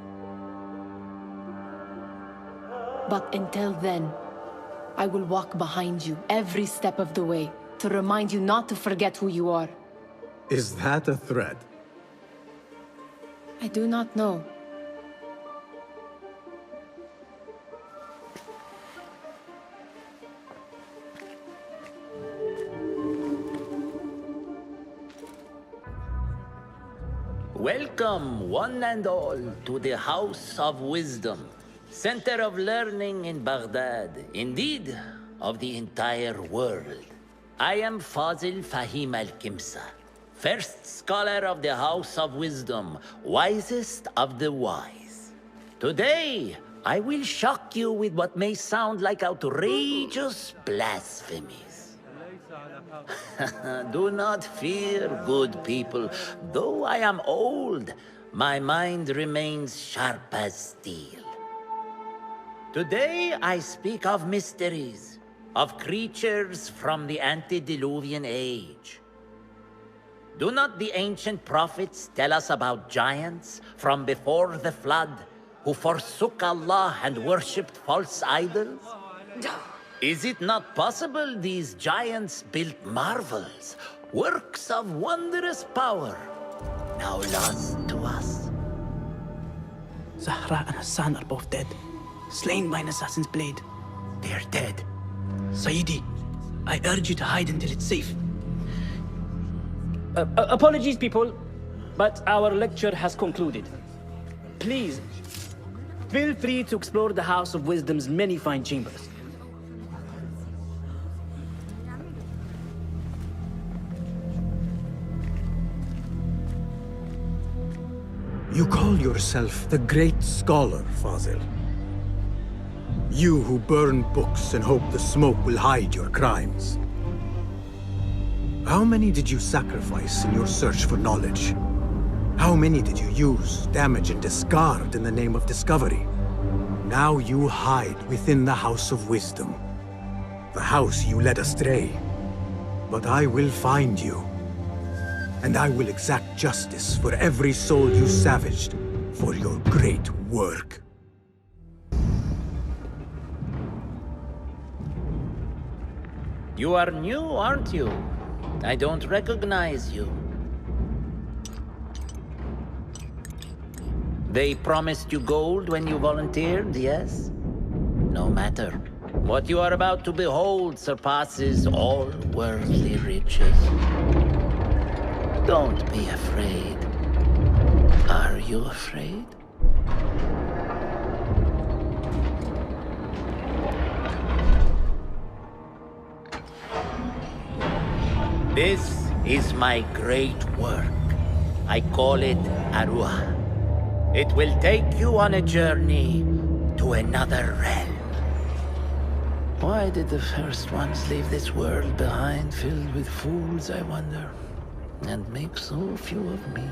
But until then, I will walk behind you every step of the way to remind you not to forget who you are. Is that a threat? I do not know. Welcome, one and all, to the House of Wisdom, center of learning in Baghdad, indeed, of the entire world. I am Fazil Fahim al-Kimsa, first scholar of the House of Wisdom, wisest of the wise. Today, I will shock you with what may sound like outrageous blasphemies. Do not fear, good people. Though I am old, my mind remains sharp as steel. Today I speak of mysteries, of creatures from the antediluvian age. Do not the ancient prophets tell us about giants from before the flood who forsook Allah and worshipped false idols? Is it not possible these giants built marvels, works of wondrous power, now lost to us? Zahra and Hassan are both dead, slain by an assassin's blade. They're dead. Sayyidi, I urge you to hide until it's safe. Apologies, people, but our lecture has concluded. Please, feel free to explore the House of Wisdom's many fine chambers. You call yourself the great scholar, Fazil. You who burn books and hope the smoke will hide your crimes. How many did you sacrifice in your search for knowledge? How many did you use, damage, and discard in the name of discovery? Now you hide within the House of Wisdom. The house you led astray. But I will find you. And I will exact justice for every soul you savaged for your great work. You are new, aren't you? I don't recognize you. They promised you gold when you volunteered, yes? No matter. What you are about to behold surpasses all worldly riches. Don't be afraid. Are you afraid? This is my great work. I call it Arwah. It will take you on a journey to another realm. Why did the first ones leave this world behind, filled with fools, I wonder? And make so few of me.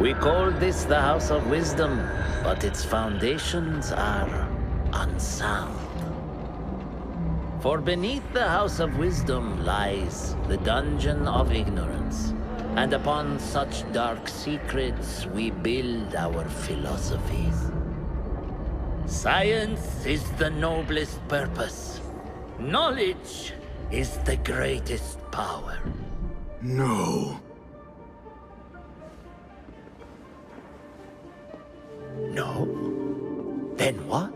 We call this the House of Wisdom, but its foundations are unsound. For beneath the House of Wisdom lies the Dungeon of Ignorance, and upon such dark secrets we build our philosophies. Science is the noblest purpose. Knowledge is the greatest power. No. No? Then what?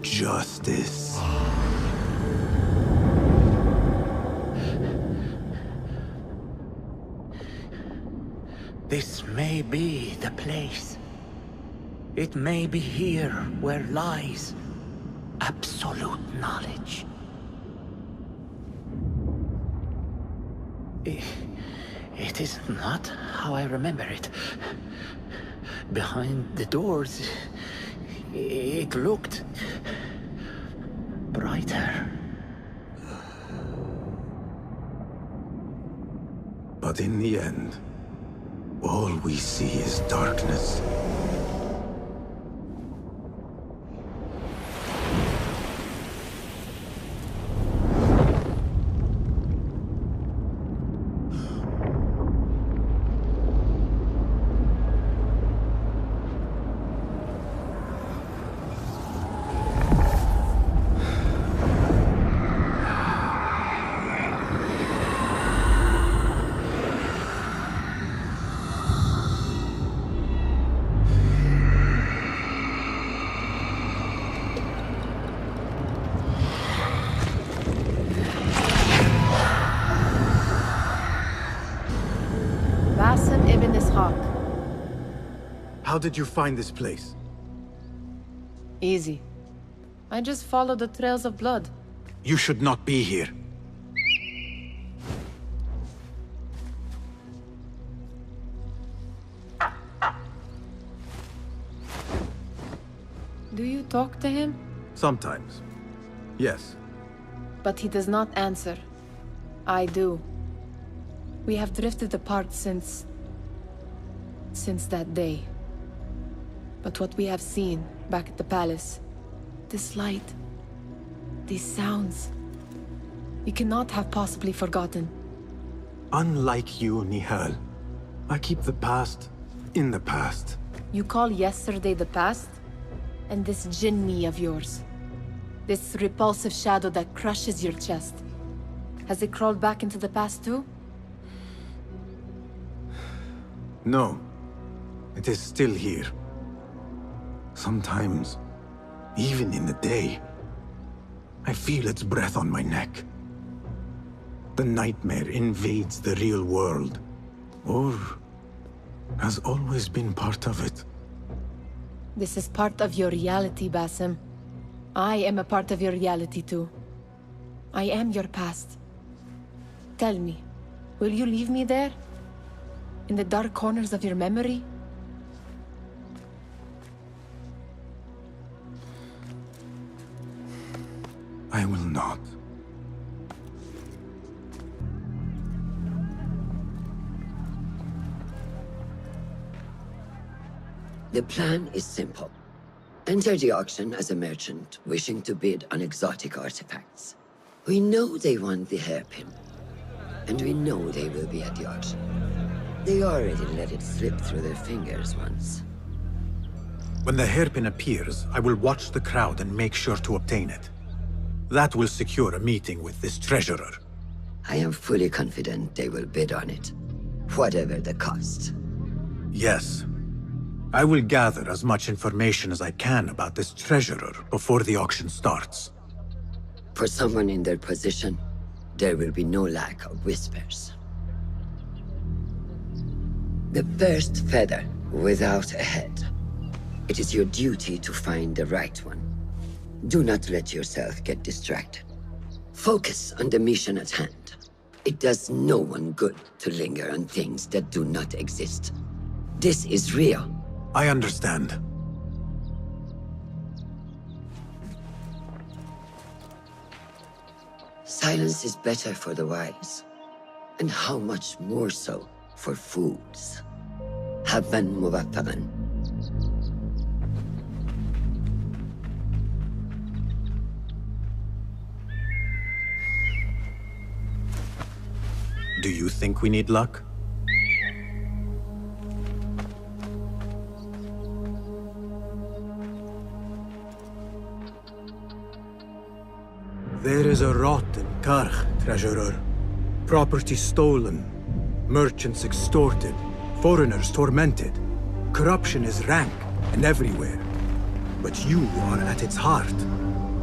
Justice. This may be the place. It may be here where lies absolute knowledge. It is not how I remember it. Behind the doors, it looked brighter. But in the end, all we see is darkness. Basim ibn Ishaq. How did you find this place? Easy. I just follow the trails of blood. You should not be here. Do you talk to him? Sometimes. Yes. But he does not answer. I do. We have drifted apart since that day. But what we have seen back at the palace, this light, these sounds, we cannot have possibly forgotten. Unlike you, Nihal, I keep the past in the past. You call yesterday the past? And this jinni of yours, this repulsive shadow that crushes your chest, has it crawled back into the past too? No. It is still here. Sometimes, even in the day, I feel its breath on my neck. The nightmare invades the real world, or has always been part of it. This is part of your reality, Basim. I am a part of your reality too. I am your past. Tell me, will you leave me there? In the dark corners of your memory? I will not. The plan is simple. Enter the auction as a merchant wishing to bid on exotic artifacts. We know they want the hairpin, and we know they will be at the auction. They already let it slip through their fingers once. When the hairpin appears, I will watch the crowd and make sure to obtain it. That will secure a meeting with this treasurer. I am fully confident they will bid on it, whatever the cost. Yes. I will gather as much information as I can about this treasurer before the auction starts. For someone in their position, there will be no lack of whispers. The first feather without a head. It is your duty to find the right one. Do not let yourself get distracted. Focus on the mission at hand. It does no one good to linger on things that do not exist. This is real. I understand. Silence is better for the wise. And how much more so for fools. Habban muwaffaqan. Do you think we need luck? There is a rot in Karch, treasurer. Property stolen, merchants extorted, foreigners tormented. Corruption is rank and everywhere. But you are at its heart.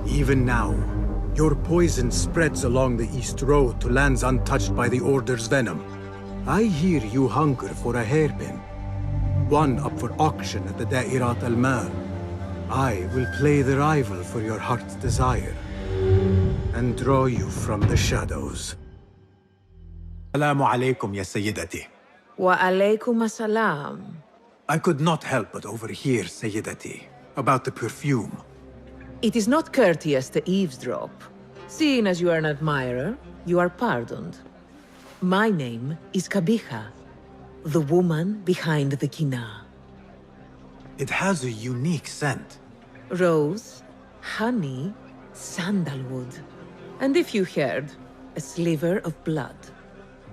Even now, your poison spreads along the East Road to lands untouched by the Order's venom. I hear you hunger for a hairpin. One up for auction at the Da'irat al-Mal. I will play the rival for your heart's desire and draw you from the shadows. Assalamu alaikum, ya Sayyidati. Wa alaykum assalam. I could not help but overhear, Sayyidati, about the perfume. It is not courteous to eavesdrop. Seeing as you are an admirer, you are pardoned. My name is Kabiha, the woman behind the kina. It has a unique scent. Rose, honey, sandalwood. And if you heard, a sliver of blood.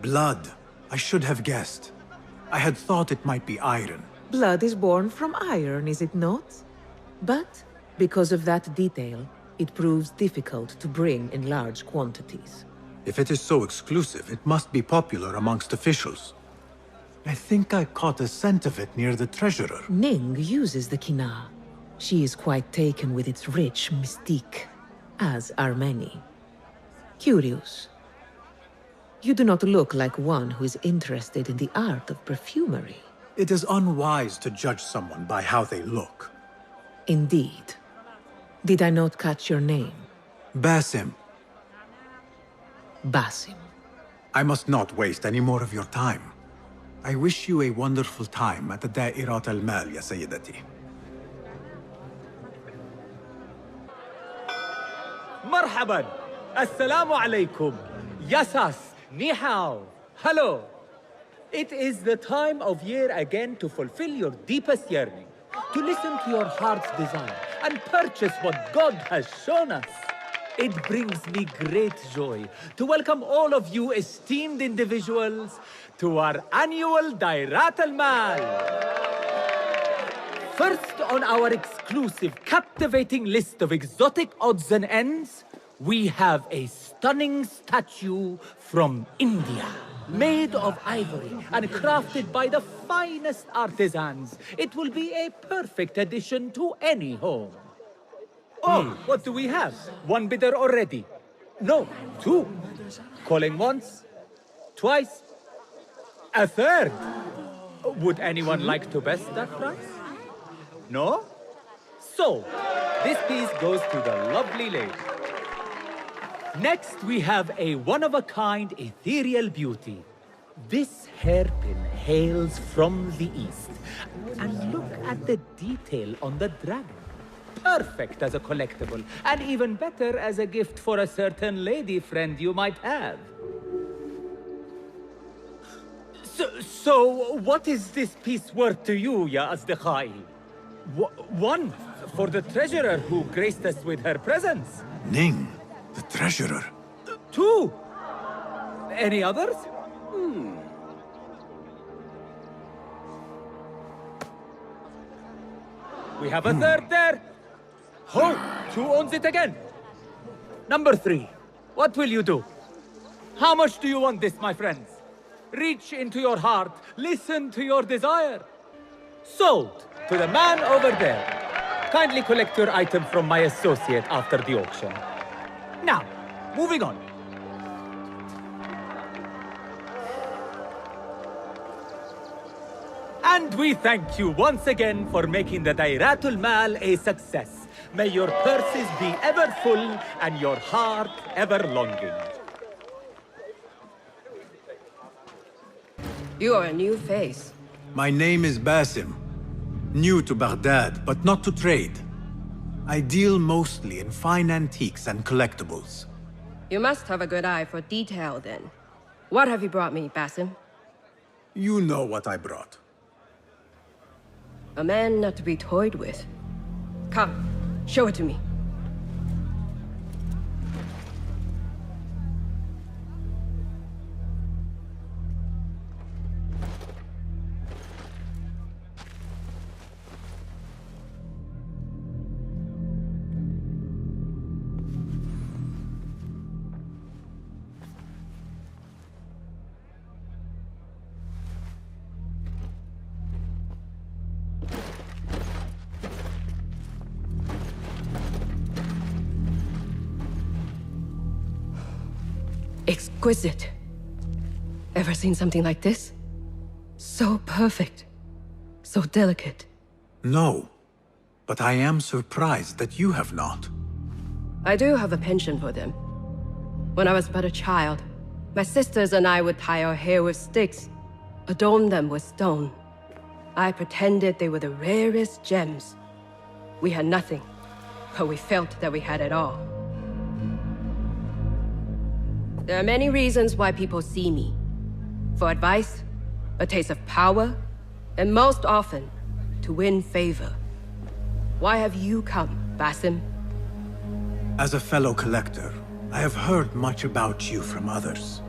Blood. I should have guessed. I had thought it might be iron. Blood is born from iron, is it not? But because of that detail, it proves difficult to bring in large quantities. If it is so exclusive, it must be popular amongst officials. I think I caught a scent of it near the treasurer. Ning uses the kina. She is quite taken with its rich mystique, as are many. Curious. You do not look like one who is interested in the art of perfumery. It is unwise to judge someone by how they look. Indeed. Did I not catch your name? Basim. Basim. I must not waste any more of your time. I wish you a wonderful time at the Da'irat al-Mal, ya Sayyidati. مرحبا السلام عليكم Yasas Ni hao Hello It is the time of year again to fulfill your deepest yearning, to listen to your heart's desire and purchase what God has shown us. It brings me great joy to welcome all of you esteemed individuals to our annual Dairat al-Mal. First on our exclusive, captivating list of exotic odds and ends, we have a stunning statue from India. Made of ivory and crafted by the finest artisans, it will be a perfect addition to any home. Oh, what do we have? One bidder already. No, two. Calling once, twice, a third. Would anyone like to best that price? No? So, this piece goes to the lovely lady. Next, we have a one-of-a-kind ethereal beauty. This hairpin hails from the east. And look at the detail on the dragon. Perfect as a collectible, and even better as a gift for a certain lady friend you might have. So what is this piece worth to you, ya Asdiqai? One, for the treasurer who graced us with her presence. Ning, the treasurer. Two. Any others? We have a third there. Ho! Who owns it again? Number three. What will you do? How much do you want this, my friends? Reach into your heart. Listen to your desire. Sold to the man over there. Kindly collect your item from my associate after the auction. Now, moving on. And we thank you once again for making the Dairatul Mal a success. May your purses be ever full and your heart ever longing. You are a new face. My name is Basim. New to Baghdad, but not to trade. I deal mostly in fine antiques and collectibles. You must have a good eye for detail then. What have you brought me, Basim? You know what I brought. A man not to be toyed with. Come, show it to me. Exquisite. Ever seen something like this? So perfect. So delicate. No, but I am surprised that you have not. I do have a penchant for them. When I was but a child, my sisters and I would tie our hair with sticks, adorn them with stone. I pretended they were the rarest gems. We had nothing, but we felt that we had it all. There are many reasons why people see me. For advice, a taste of power, and most often, to win favor. Why have you come, Basim? As a fellow collector, I have heard much about you from others.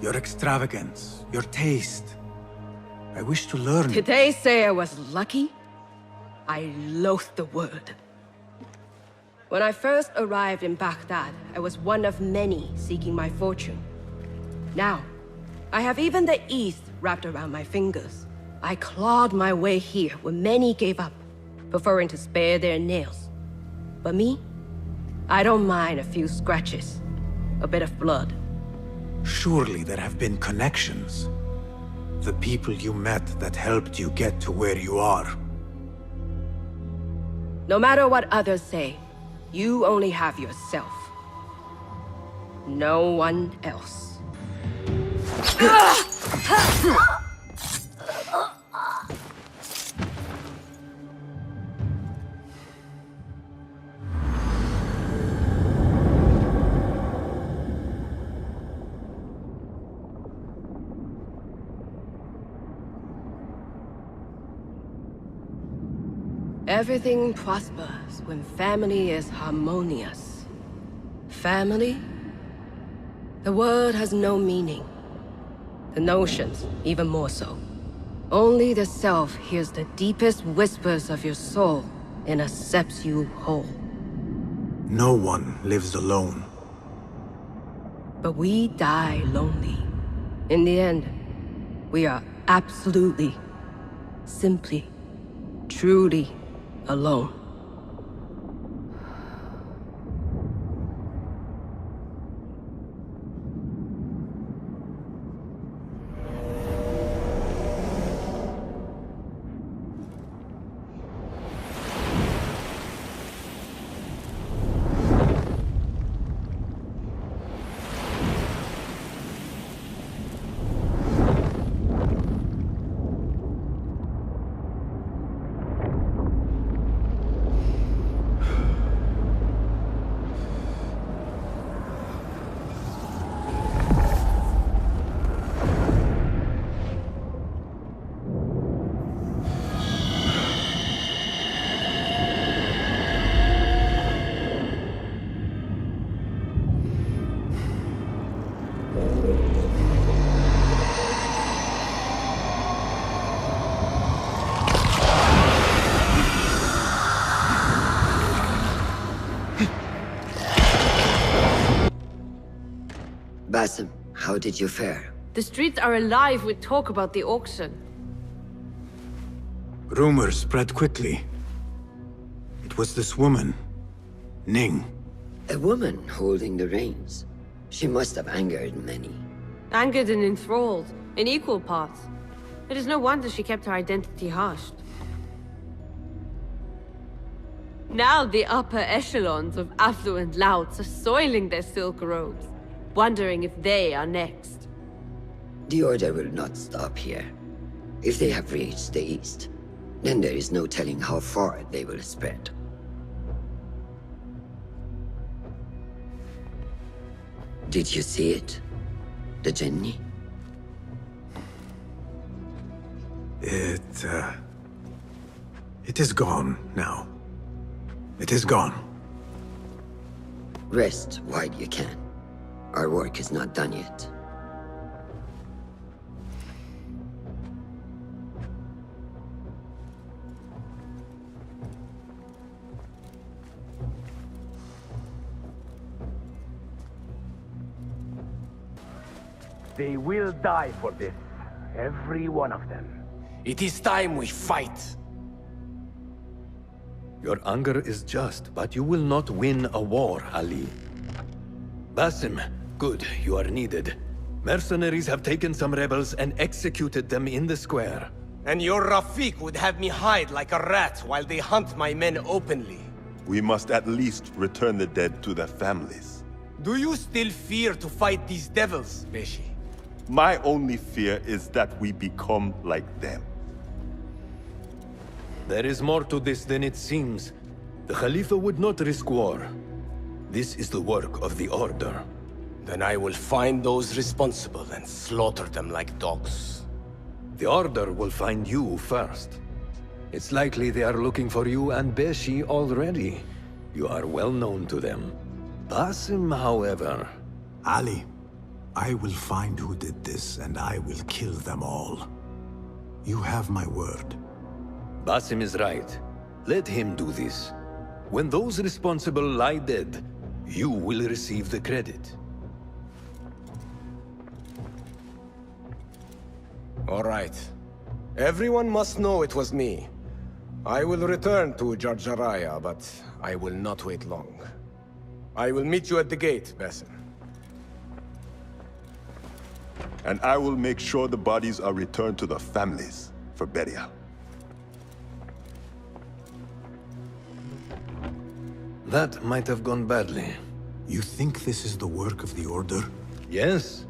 Your extravagance, your taste. I wish to learn. Did they say I was lucky? I loathe the word. When I first arrived in Baghdad, I was one of many seeking my fortune. Now, I have even the East wrapped around my fingers. I clawed my way here when many gave up, preferring to spare their nails. But me? I don't mind a few scratches, a bit of blood. Surely there have been connections. The people you met that helped you get to where you are. No matter what others say, you only have yourself. No one else. Everything prospers when family is harmonious. Family? The word has no meaning. The notions, even more so. Only the self hears the deepest whispers of your soul and accepts you whole. No one lives alone. But we die lonely. In the end, we are absolutely, simply, truly alone. Basim, how did you fare? The streets are alive with talk about the auction. Rumors spread quickly. It was this woman, Ning. A woman holding the reins. She must have angered many. Angered and enthralled, in equal parts. It is no wonder she kept her identity hushed. Now the upper echelons of affluent louts are soiling their silk robes, wondering if they are next. The Order will not stop here. If they have reached the east, then there is no telling how far they will spread. Did you see it? The Jinni? It is gone now. It is gone. Rest while you can. Our work is not done yet. They will die for this. Every one of them. It is time we fight. Your anger is just, but you will not win a war, Ali. Basim, good, you are needed. Mercenaries have taken some rebels and executed them in the square. And your Rafik would have me hide like a rat while they hunt my men openly. We must at least return the dead to their families. Do you still fear to fight these devils, Beshi? My only fear is that we become like them. There is more to this than it seems. The Khalifa would not risk war. This is the work of the Order. Then I will find those responsible and slaughter them like dogs. The Order will find you first. It's likely they are looking for you and Beshi already. You are well known to them. Basim, however... Ali, I will find who did this, and I will kill them all. You have my word. Basim is right. Let him do this. When those responsible lie dead, you will receive the credit. All right. Everyone must know it was me. I will return to Jarjaraya, but I will not wait long. I will meet you at the gate, Basim. and I will make sure the bodies are returned to the families for burial. That might have gone badly. You think this is the work of the Order? Yes.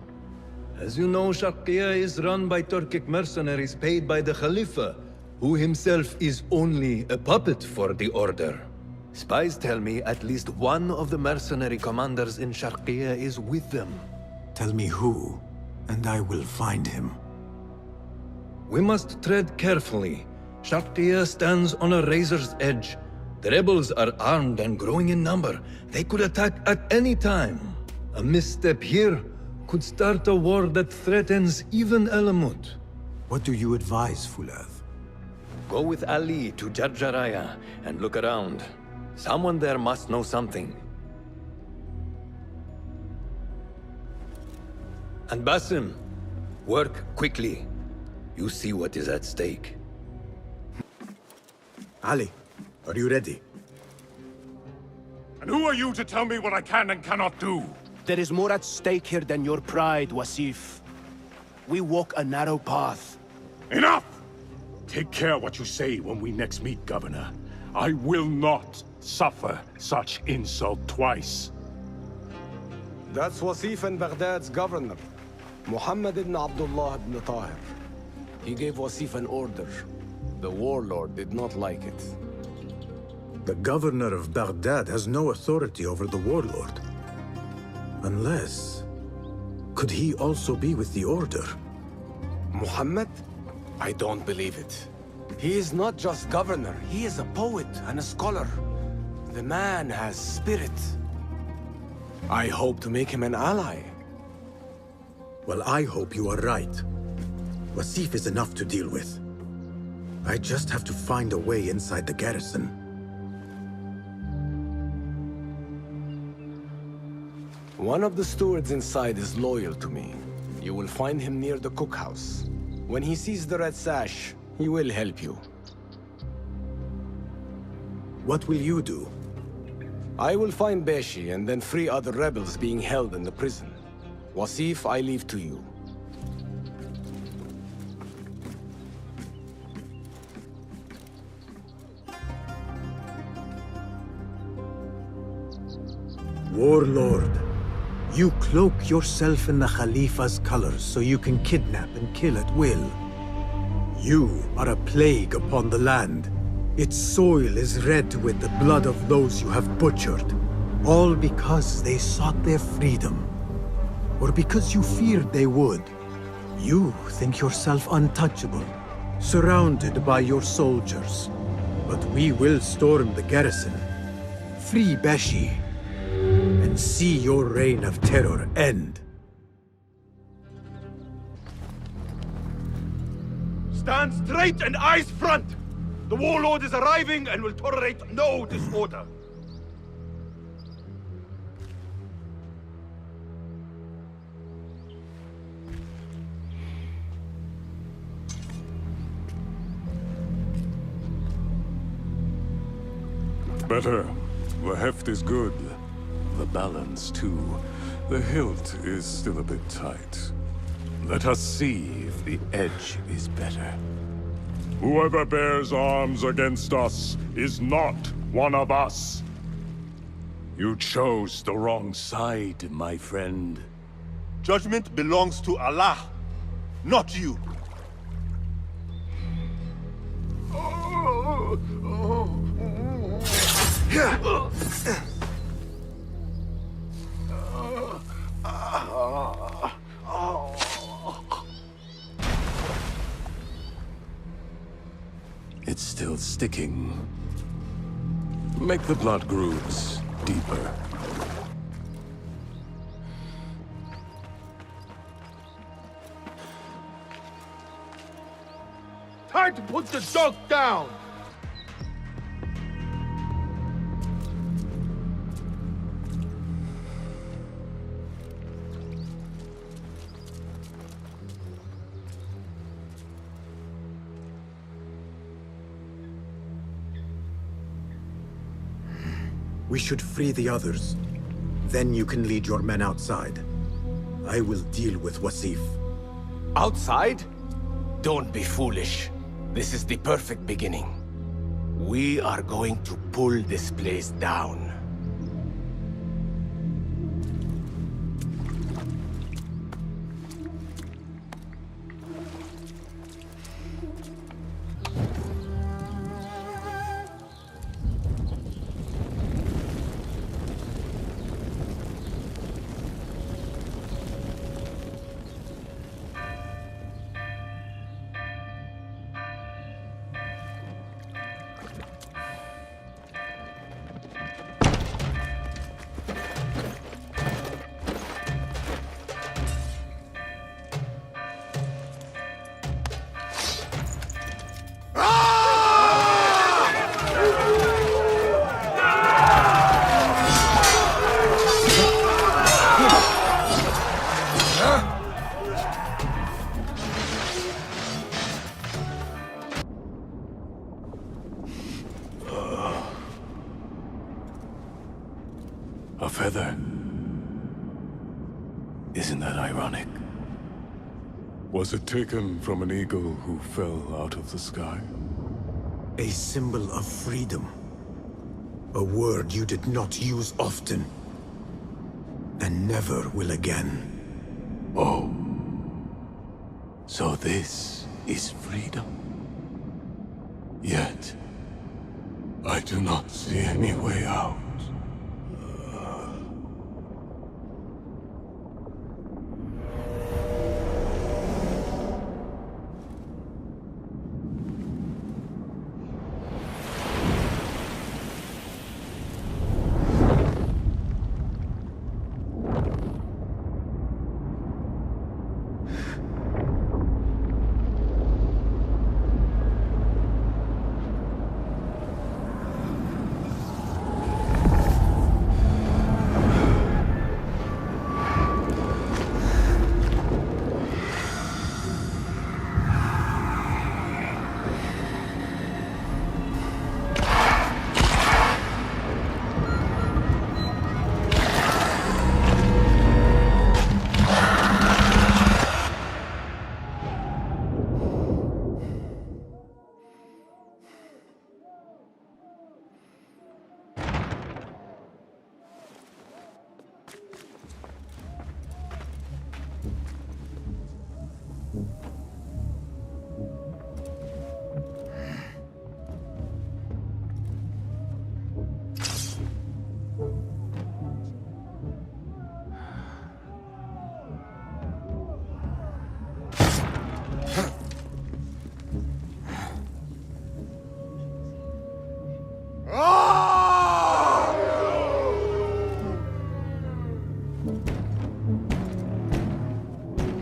As you know, Sharqiya is run by Turkic mercenaries paid by the Khalifa, who himself is only a puppet for the Order. Spies tell me at least one of the mercenary commanders in Sharqiya is with them. Tell me who, and I will find him. We must tread carefully. Sharqiya stands on a razor's edge. The rebels are armed and growing in number. They could attack at any time. A misstep here could start a war that threatens even Alamut. What do you advise, Fulad? Go with Ali to Jarjaraya and look around. Someone there must know something. And Basim, work quickly. You see what is at stake. Ali, are you ready? And who are you to tell me what I can and cannot do? There is more at stake here than your pride, Wasif. We walk a narrow path. Enough! Take care what you say when we next meet, Governor. I will not suffer such insult twice. That's Wasif and Baghdad's governor, Muhammad ibn Abdullah ibn Tahir. He gave Wasif an order. The warlord did not like it. The governor of Baghdad has no authority over the warlord. Unless... could he also be with the Order? Muhammad? I don't believe it. He is not just governor, he is a poet and a scholar. The man has spirit. I hope to make him an ally. Well, I hope you are right. Wasif is enough to deal with. I just have to find a way inside the garrison. One of the stewards inside is loyal to me. You will find him near the cookhouse. When he sees the red sash, he will help you. What will you do? I will find Beshi and then free other rebels being held in the prison. Wasif, I leave to you. Warlord, you cloak yourself in the Khalifa's colors so you can kidnap and kill at will. You are a plague upon the land. Its soil is red with the blood of those you have butchered, all because they sought their freedom, or because you feared they would. You think yourself untouchable, surrounded by your soldiers. But we will storm the garrison, free Beshi, and see your reign of terror end. Stand straight and eyes front! The warlord is arriving and will tolerate no disorder. Better. The heft is good. The balance, too. The hilt is still a bit tight. Let us see if the edge is better. Whoever bears arms against us is not one of us. You chose the wrong side, my friend. Judgment belongs to Allah, not you. It's still sticking. Make the blood grooves deeper. Time to put the dog down! We should free the others. Then you can lead your men outside. I will deal with Wasif. Outside? Don't be foolish. This is the perfect beginning. We are going to pull this place down. A feather. Isn't that ironic? Was it taken from an eagle who fell out of the sky? A symbol of freedom. A word you did not use often. And never will again. Oh. So this is freedom. Yet, I do not see any way out.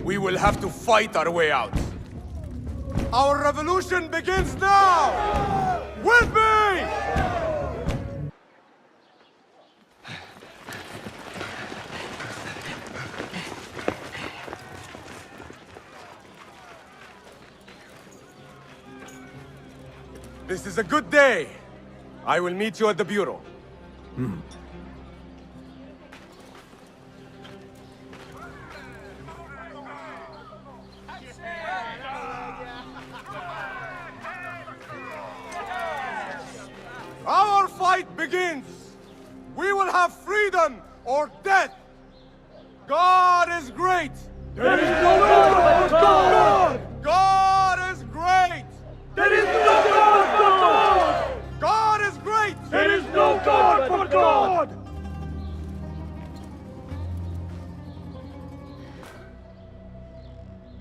We will have to fight our way out. Our revolution begins now! With me! This is a good day. I will meet you at the Bureau. Our fight begins! We will have freedom or death! God is great! There is no God but God! God is great! There is no God but God! God is great! There is no God but God!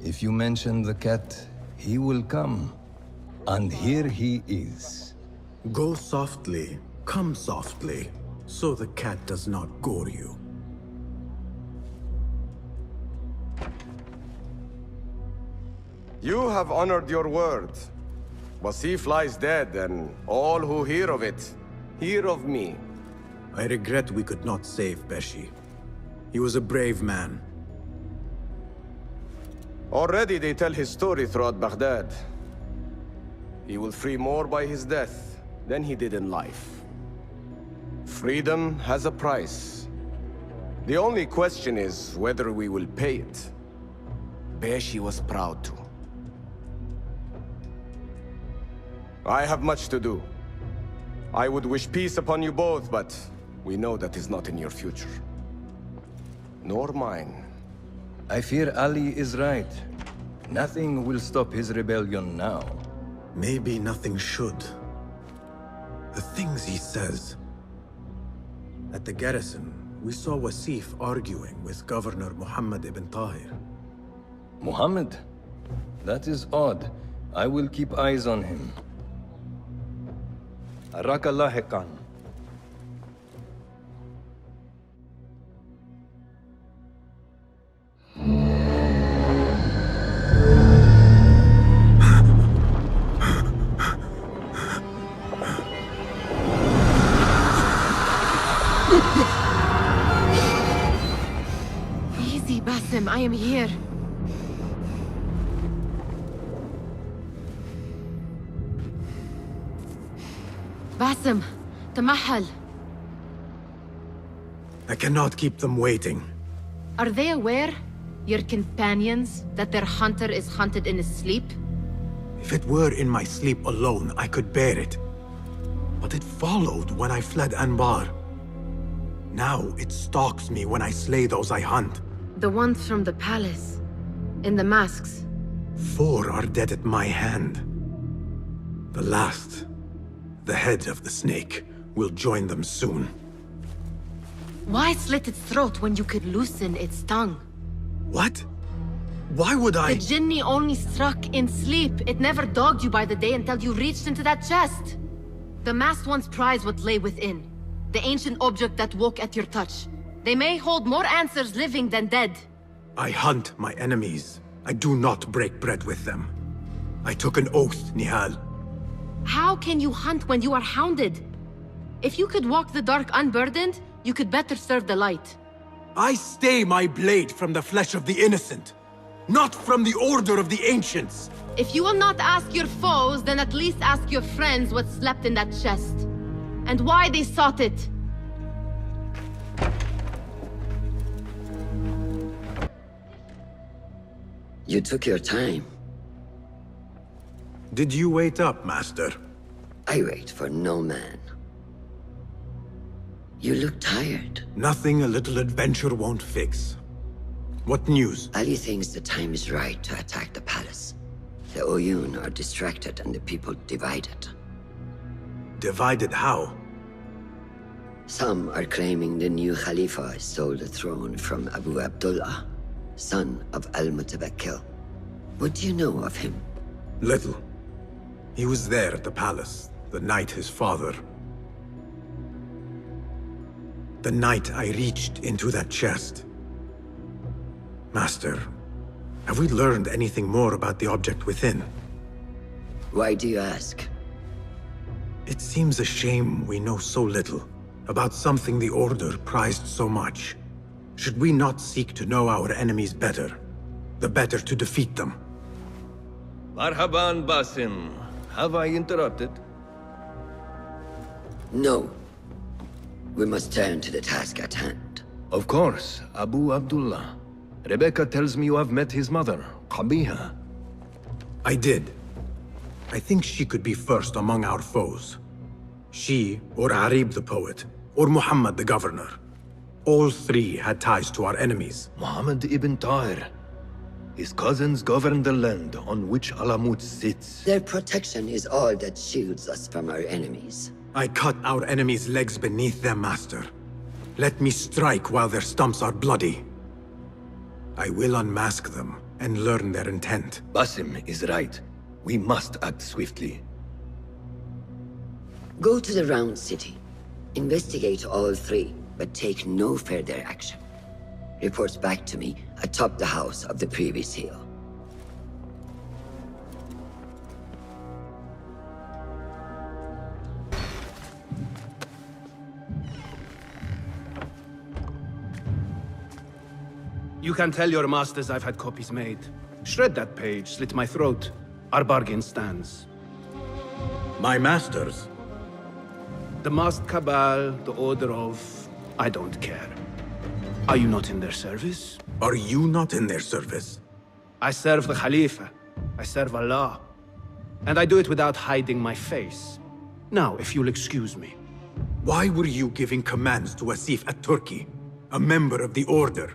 If you mention the cat, he will come. And here he is. Go softly, come softly, so the cat does not gore you. You have honored your word. Wasif lies dead, and all who hear of it, hear of me. I regret we could not save Beshi. He was a brave man. Already they tell his story throughout Baghdad. He will free more by his death than he did in life. Freedom has a price. The only question is whether we will pay it. Beshi was proud to. I have much to do. I would wish peace upon you both, but we know that is not in your future. Nor mine. I fear Ali is right. Nothing will stop his rebellion now. Maybe nothing should. The things he says. At the garrison, we saw Wasif arguing with Governor Muhammad ibn Tahir. Muhammad? That is odd. I will keep eyes on him. Araka lahiqan. Easy, Basim, I am here. Basim, Tamahal. I cannot keep them waiting. Are they aware, your companions, that their hunter is hunted in his sleep? If it were in my sleep alone, I could bear it. But it followed when I fled Anbar. Now it stalks me when I slay those I hunt. The ones from the palace, in the masks. 4 are dead at my hand. The last, the head of the snake, will join them soon. Why slit its throat when you could loosen its tongue? What? Why would I? The Jinni only struck in sleep. It never dogged you by the day until you reached into that chest. The masked ones prize what lay within. The ancient object that woke at your touch. They may hold more answers living than dead. I hunt my enemies. I do not break bread with them. I took an oath, Nihal. How can you hunt when you are hounded? If you could walk the dark unburdened, you could better serve the light. I stay my blade from the flesh of the innocent, not from the order of the ancients. If you will not ask your foes, then at least ask your friends what slept in that chest. And why they sought it. You took your time. Did you wait up, Master? I wait for no man. You look tired. Nothing a little adventure won't fix. What news? Ali thinks the time is right to attack the palace. The Oyun are distracted and the people divided. Divided how? Some are claiming the new Khalifa stole the throne from Abu Abdullah, son of Al-Mutawakkil. What do you know of him? Little. He was there at the palace, the night his father... The night I reached into that chest. Master, have we learned anything more about the object within? Why do you ask? It seems a shame we know so little about something the Order prized so much. Should we not seek to know our enemies better, the better to defeat them? Marhaban, Basim. Have I interrupted? No. We must turn to the task at hand. Of course, Abu Abdullah. Rebecca tells me you have met his mother, Qabiha. I did. I think she could be first among our foes. She, or Arib the poet, or Muhammad the governor. All 3 had ties to our enemies. Muhammad ibn Tahir. His cousins govern the land on which Alamut sits. Their protection is all that shields us from our enemies. I cut our enemies' legs beneath them, Master. Let me strike while their stumps are bloody. I will unmask them and learn their intent. Basim is right. We must act swiftly. Go to the Round City. Investigate all 3, but take no further action. Reports back to me atop the house of the previous hill. You can tell your masters I've had copies made. Shred that page, slit my throat. Our bargain stands. My masters? The masked cabal, the order of... I don't care. Are you not in their service? Are you not in their service? I serve the Khalifa. I serve Allah. And I do it without hiding my face. Now, if you'll excuse me. Why were you giving commands to Asif at-Turki, a member of the Order?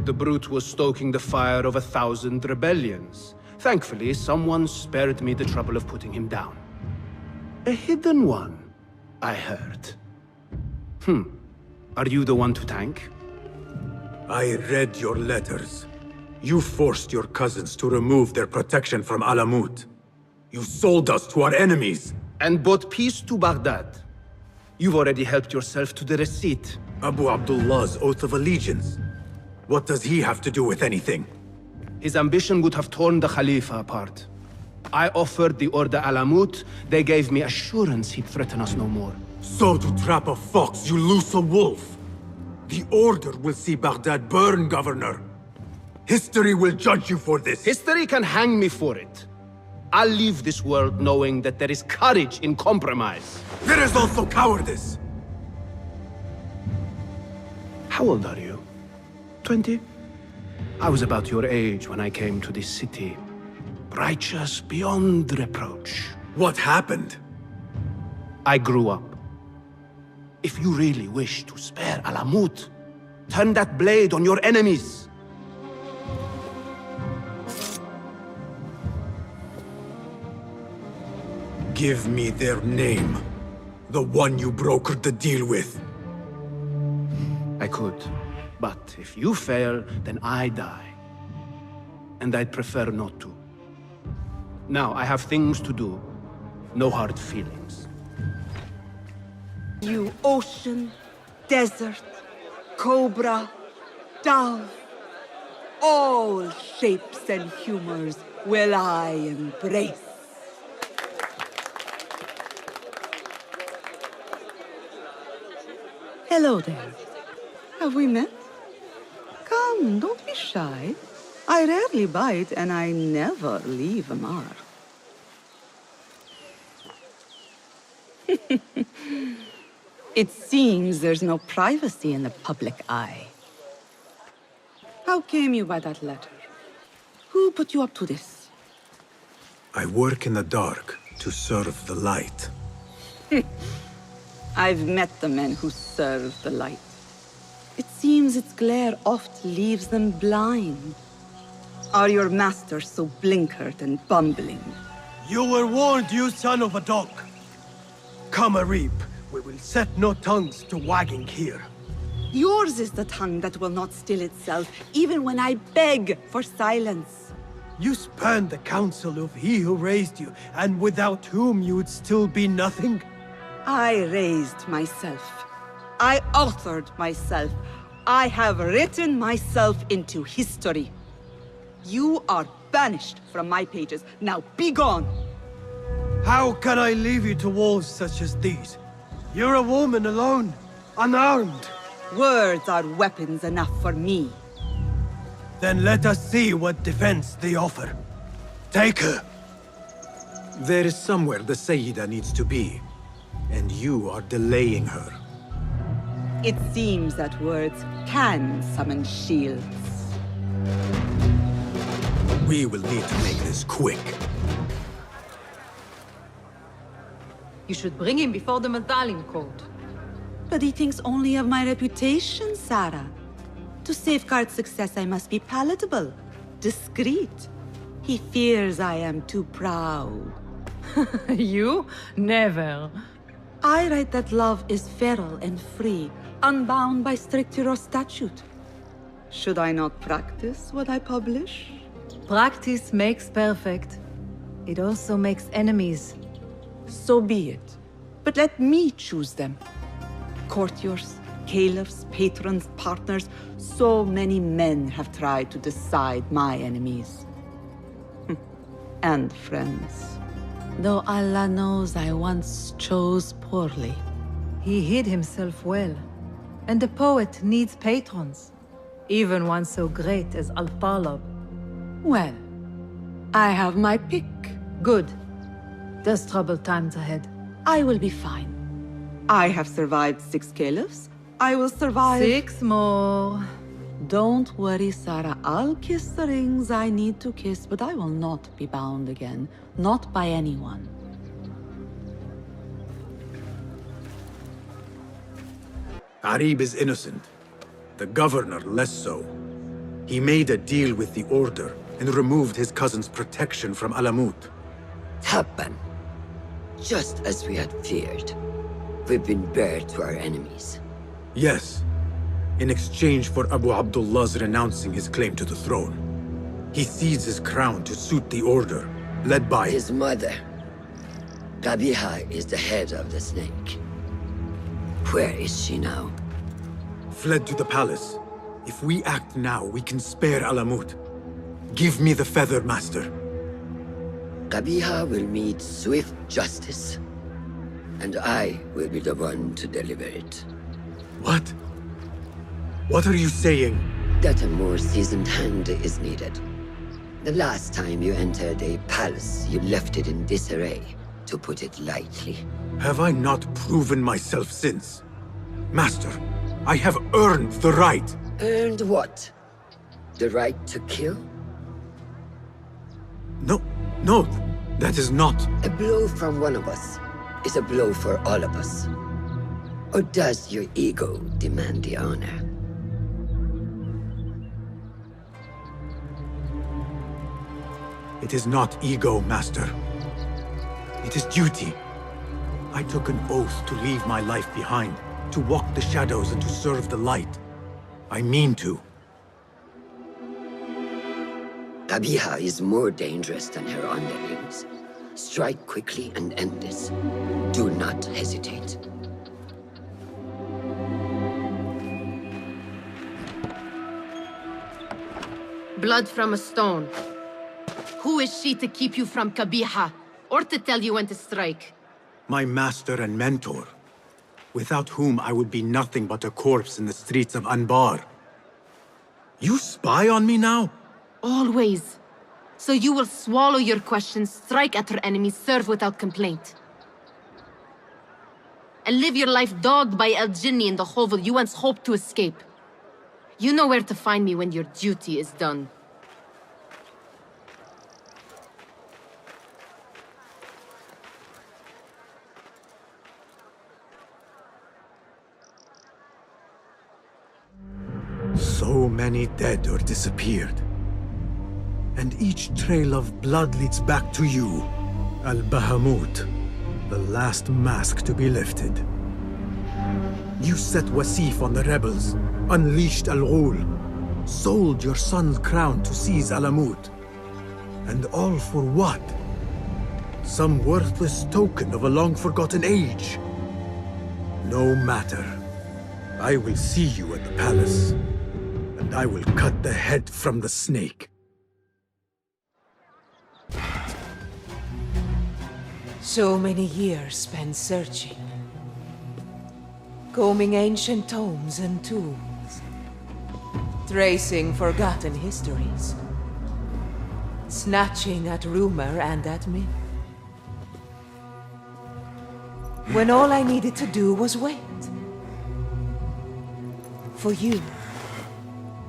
The brute was stoking the fire of 1,000 rebellions. Thankfully, someone spared me the trouble of putting him down. A hidden one, I heard. Are you the one to thank? I read your letters. You forced your cousins to remove their protection from Alamut. You sold us to our enemies. And brought peace to Baghdad. You've already helped yourself to the receipt. Abu Abdullah's oath of allegiance. What does he have to do with anything? His ambition would have torn the Khalifa apart. I offered the Order Alamut. They gave me assurance he'd threaten us no more. So to trap a fox, you loose a wolf. The Order will see Baghdad burn, Governor. History will judge you for this. History can hang me for it. I'll leave this world knowing that there is courage in compromise. There is also cowardice. How old are you? 20? I was about your age when I came to this city. Righteous beyond reproach. What happened? I grew up. If you really wish to spare Alamut, turn that blade on your enemies. Give me their name. The one you brokered the deal with. I could. But if you fail, then I die. And I'd prefer not to. Now, I have things to do. No hard feelings. You ocean, desert, cobra, dove. All shapes and humors will I embrace. Hello there. Have we met? Come, don't be shy. I rarely bite and I never leave a mark. It seems there's no privacy in the public eye. How came you by that letter? Who put you up to this? I work in the dark to serve the light. I've met the men who serve the light. It seems its glare oft leaves them blind. Are your masters so blinkered and bumbling? You were warned, you son of a dog. Come, Arib. We will set no tongues to wagging here. Yours is the tongue that will not still itself, even when I beg for silence. You spurned the counsel of he who raised you, and without whom you would still be nothing. I raised myself. I authored myself. I have written myself into history. You are banished from my pages. Now be gone! How can I leave you to wolves such as these? You're a woman alone, unarmed. Words are weapons enough for me. Then let us see what defense they offer. Take her. There is somewhere the Sayyida needs to be, and you are delaying her. It seems that words can summon shields. We will need to make this quick. You should bring him before the Medallion Court. But he thinks only of my reputation, Sarah. To safeguard success, I must be palatable, discreet. He fears I am too proud. You? Never. I write that love is feral and free, unbound by stricture or statute. Should I not practice what I publish? Practice makes perfect. It also makes enemies. So be it. But let me choose them. Courtiers, caliphs, patrons, partners. So many men have tried to decide my enemies. And friends. Though Allah knows I once chose poorly. He hid himself well. And the poet needs patrons. Even one so great as Al-Talib. Well, I have my pick. Good. There's troubled times ahead. I will be fine. I have survived 6 caliphs. I will survive... 6 more. Don't worry, Sarah. I'll kiss the rings I need to kiss, but I will not be bound again. Not by anyone. Arib is innocent. The governor less so. He made a deal with the Order and removed his cousin's protection from Alamut. Tabban. Just as we had feared. We've been bared to our enemies. Yes. In exchange for Abu Abdullah's renouncing his claim to the throne. He cedes his crown to suit the Order, led by his mother. Qabiha is the head of the snake. Where is she now? Fled to the palace. If we act now, we can spare Alamut. Give me the feather, Master. Qabiha will meet swift justice. And I will be the one to deliver it. What? What are you saying? That a more seasoned hand is needed. The last time you entered a palace, you left it in disarray, to put it lightly. Have I not proven myself since? Master, I have earned the right. Earned what? The right to kill? No, that is not. A blow from one of us is a blow for all of us. Or does your ego demand the honor? It is not ego, Master. It is duty. I took an oath to leave my life behind, to walk the shadows and to serve the light. I mean to. Qabiha is more dangerous than her underlings. Strike quickly and end this. Do not hesitate. Blood from a stone. Who is she to keep you from Qabiha, or to tell you when to strike? My master and mentor, without whom I would be nothing but a corpse in the streets of Anbar. You spy on me now? Always. So you will swallow your questions, strike at her enemies, serve without complaint. And live your life dogged by El Jinni in the hovel you once hoped to escape. You know where to find me when your duty is done. So many dead or disappeared. And each trail of blood leads back to you, Al-Bahamut, the last mask to be lifted. You set Wasif on the rebels, unleashed Al-Ghul, sold your son's crown to seize Alamut. And all for what? Some worthless token of a long-forgotten age. No matter. I will see you at the palace, and I will cut the head from the snake. So many years spent searching. Combing ancient tomes and tombs. Tracing forgotten histories. Snatching at rumor and at myth. When all I needed to do was wait. For you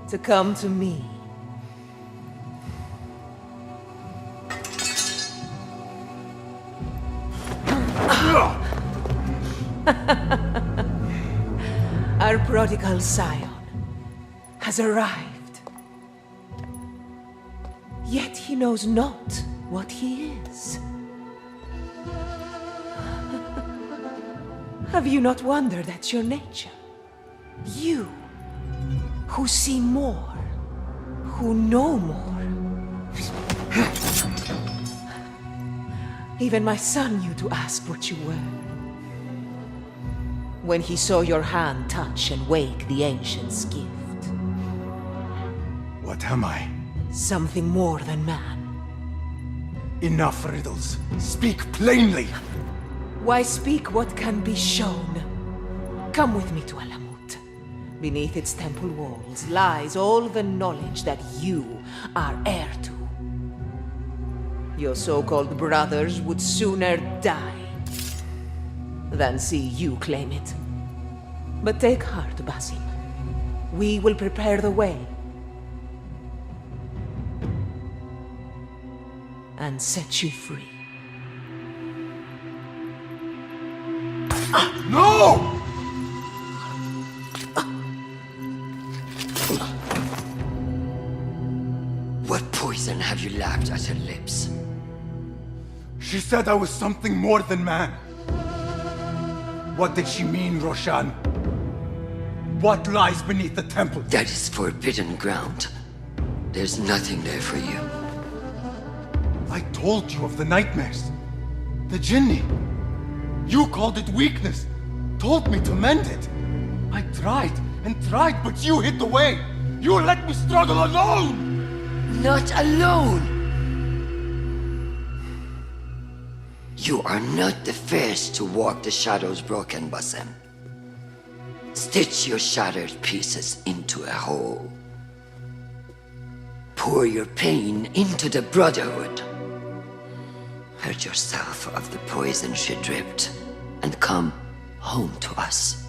to come to me. Our prodigal scion has arrived. Yet he knows not what he is. Have you not wondered at your nature? You, who see more, who know more. Even my son knew to ask what you were. When he saw your hand touch and wake the ancient's gift. What am I? Something more than man. Enough riddles. Speak plainly! Why speak what can be shown? Come with me to Alamut. Beneath its temple walls lies all the knowledge that you are heir to. Your so-called brothers would sooner die than see you claim it. But take heart, Basim. We will prepare the way. And set you free. No! What poison have you lapped at her lips? She said I was something more than man. What did she mean, Roshan? What lies beneath the temple? That is forbidden ground. There's nothing there for you. I told you of the nightmares. The jinni. You called it weakness. Told me to mend it. I tried and tried, but you hid the way. You let me struggle alone! Not alone! You are not the first to walk the shadows broken, Basim. Stitch your shattered pieces into a whole. Pour your pain into the Brotherhood. Hurt yourself of the poison she dripped, and come home to us.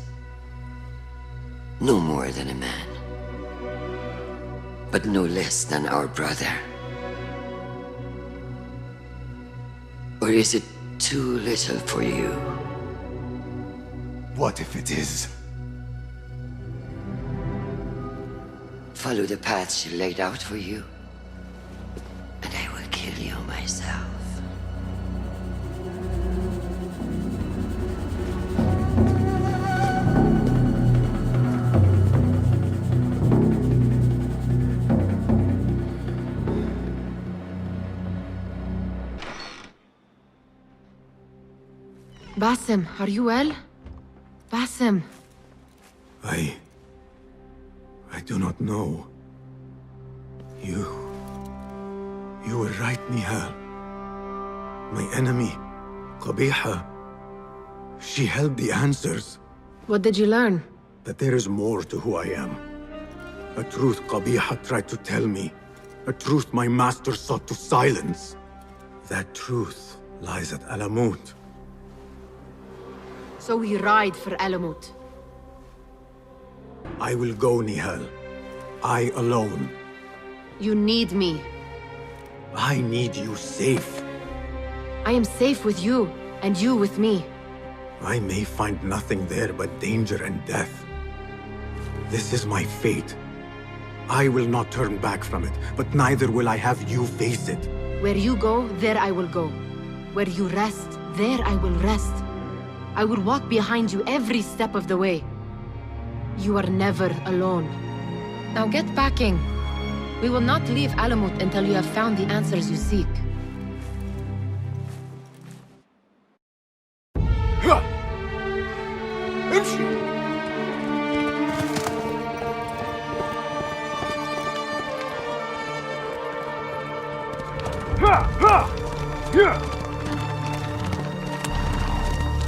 No more than a man, but no less than our brother. Or is it too little for you? What if it is? Follow the path she laid out for you, and I will kill you myself. Basim, are you well? Basim. I do not know. You were right, Nihal. My enemy, Qabiha, she held the answers. What did you learn? That there is more to who I am. A truth Qabiha tried to tell me. A truth my master sought to silence. That truth lies at Alamut. So we ride for Alamut. I will go, Nihal. I alone. You need me. I need you safe. I am safe with you, and you with me. I may find nothing there but danger and death. This is my fate. I will not turn back from it, but neither will I have you face it. Where you go, there I will go. Where you rest, there I will rest. I will walk behind you every step of the way. You are never alone. Now get packing. We will not leave Alamut until you have found the answers you seek.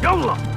يلا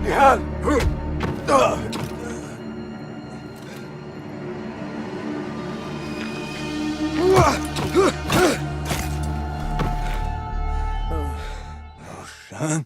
Nihal! Roshan?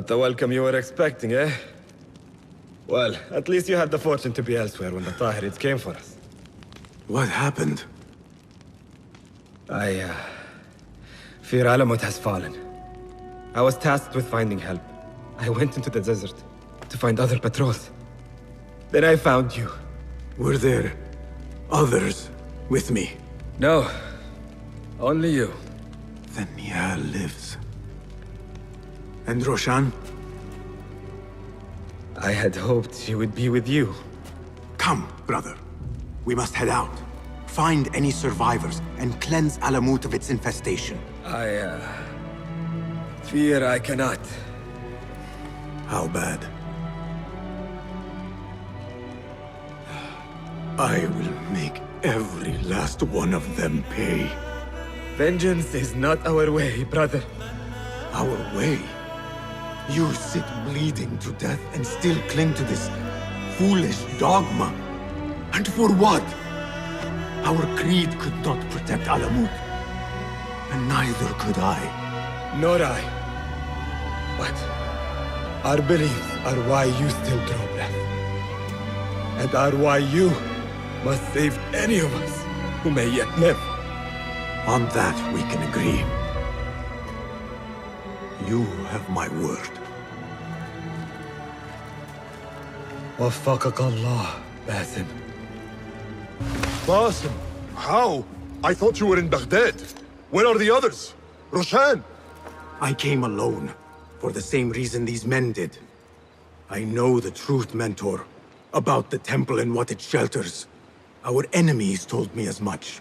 Not the welcome you were expecting, eh? Well, at least you had the fortune to be elsewhere when the Tahirids came for us. What happened? Fear Alamut has fallen. I was tasked with finding help. I went into the desert to find other patrols. Then I found you. Were there others with me? No. Only you. Then Nia lives. And Roshan? I had hoped she would be with you. Come, brother. We must head out. Find any survivors and cleanse Alamut of its infestation. I fear I cannot. How bad? I will make every last one of them pay. Vengeance is not our way, brother. Our way? You sit bleeding to death and still cling to this foolish dogma. And for what? Our creed could not protect Alamut. And neither could I. Nor I. But our beliefs are why you still draw breath. And are why you must save any of us who may yet live. On that we can agree. You have my word. Waffaqak Allah, Basim. Basim, how? I thought you were in Baghdad. Where are the others? Roshan! I came alone, for the same reason these men did. I know the truth, Mentor, about the temple and what it shelters. Our enemies told me as much.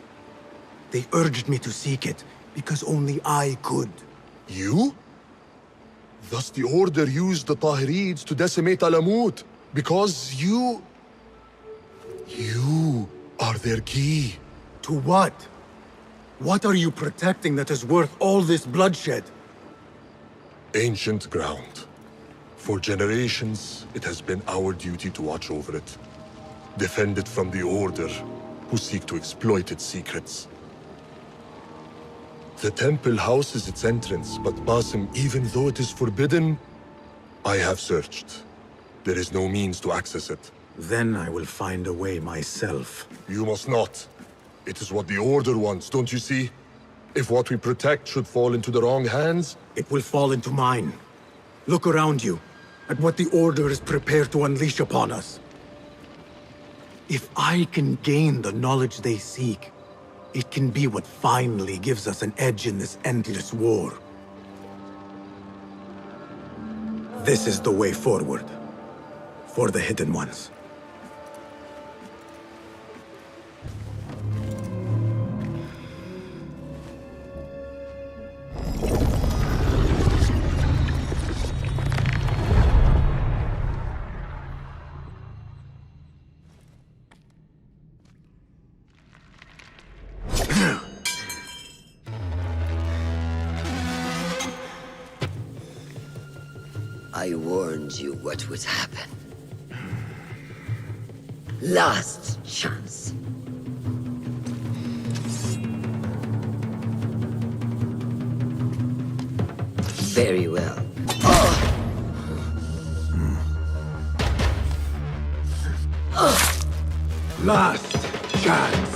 They urged me to seek it, because only I could. You? Thus the Order used the Tahirids to decimate Alamut, because you are their key. To what? What are you protecting that is worth all this bloodshed? Ancient ground. For generations, it has been our duty to watch over it. Defend it from the Order, who seek to exploit its secrets. The temple houses its entrance, but Basim, even though it is forbidden, I have searched. There is no means to access it. Then I will find a way myself. You must not. It is what the Order wants, don't you see? If what we protect should fall into the wrong hands... It will fall into mine. Look around you, at what the Order is prepared to unleash upon us. If I can gain the knowledge they seek, it can be what finally gives us an edge in this endless war. This is the way forward. For the Hidden Ones. I warned you what would happen. Last chance. Very well. Last chance.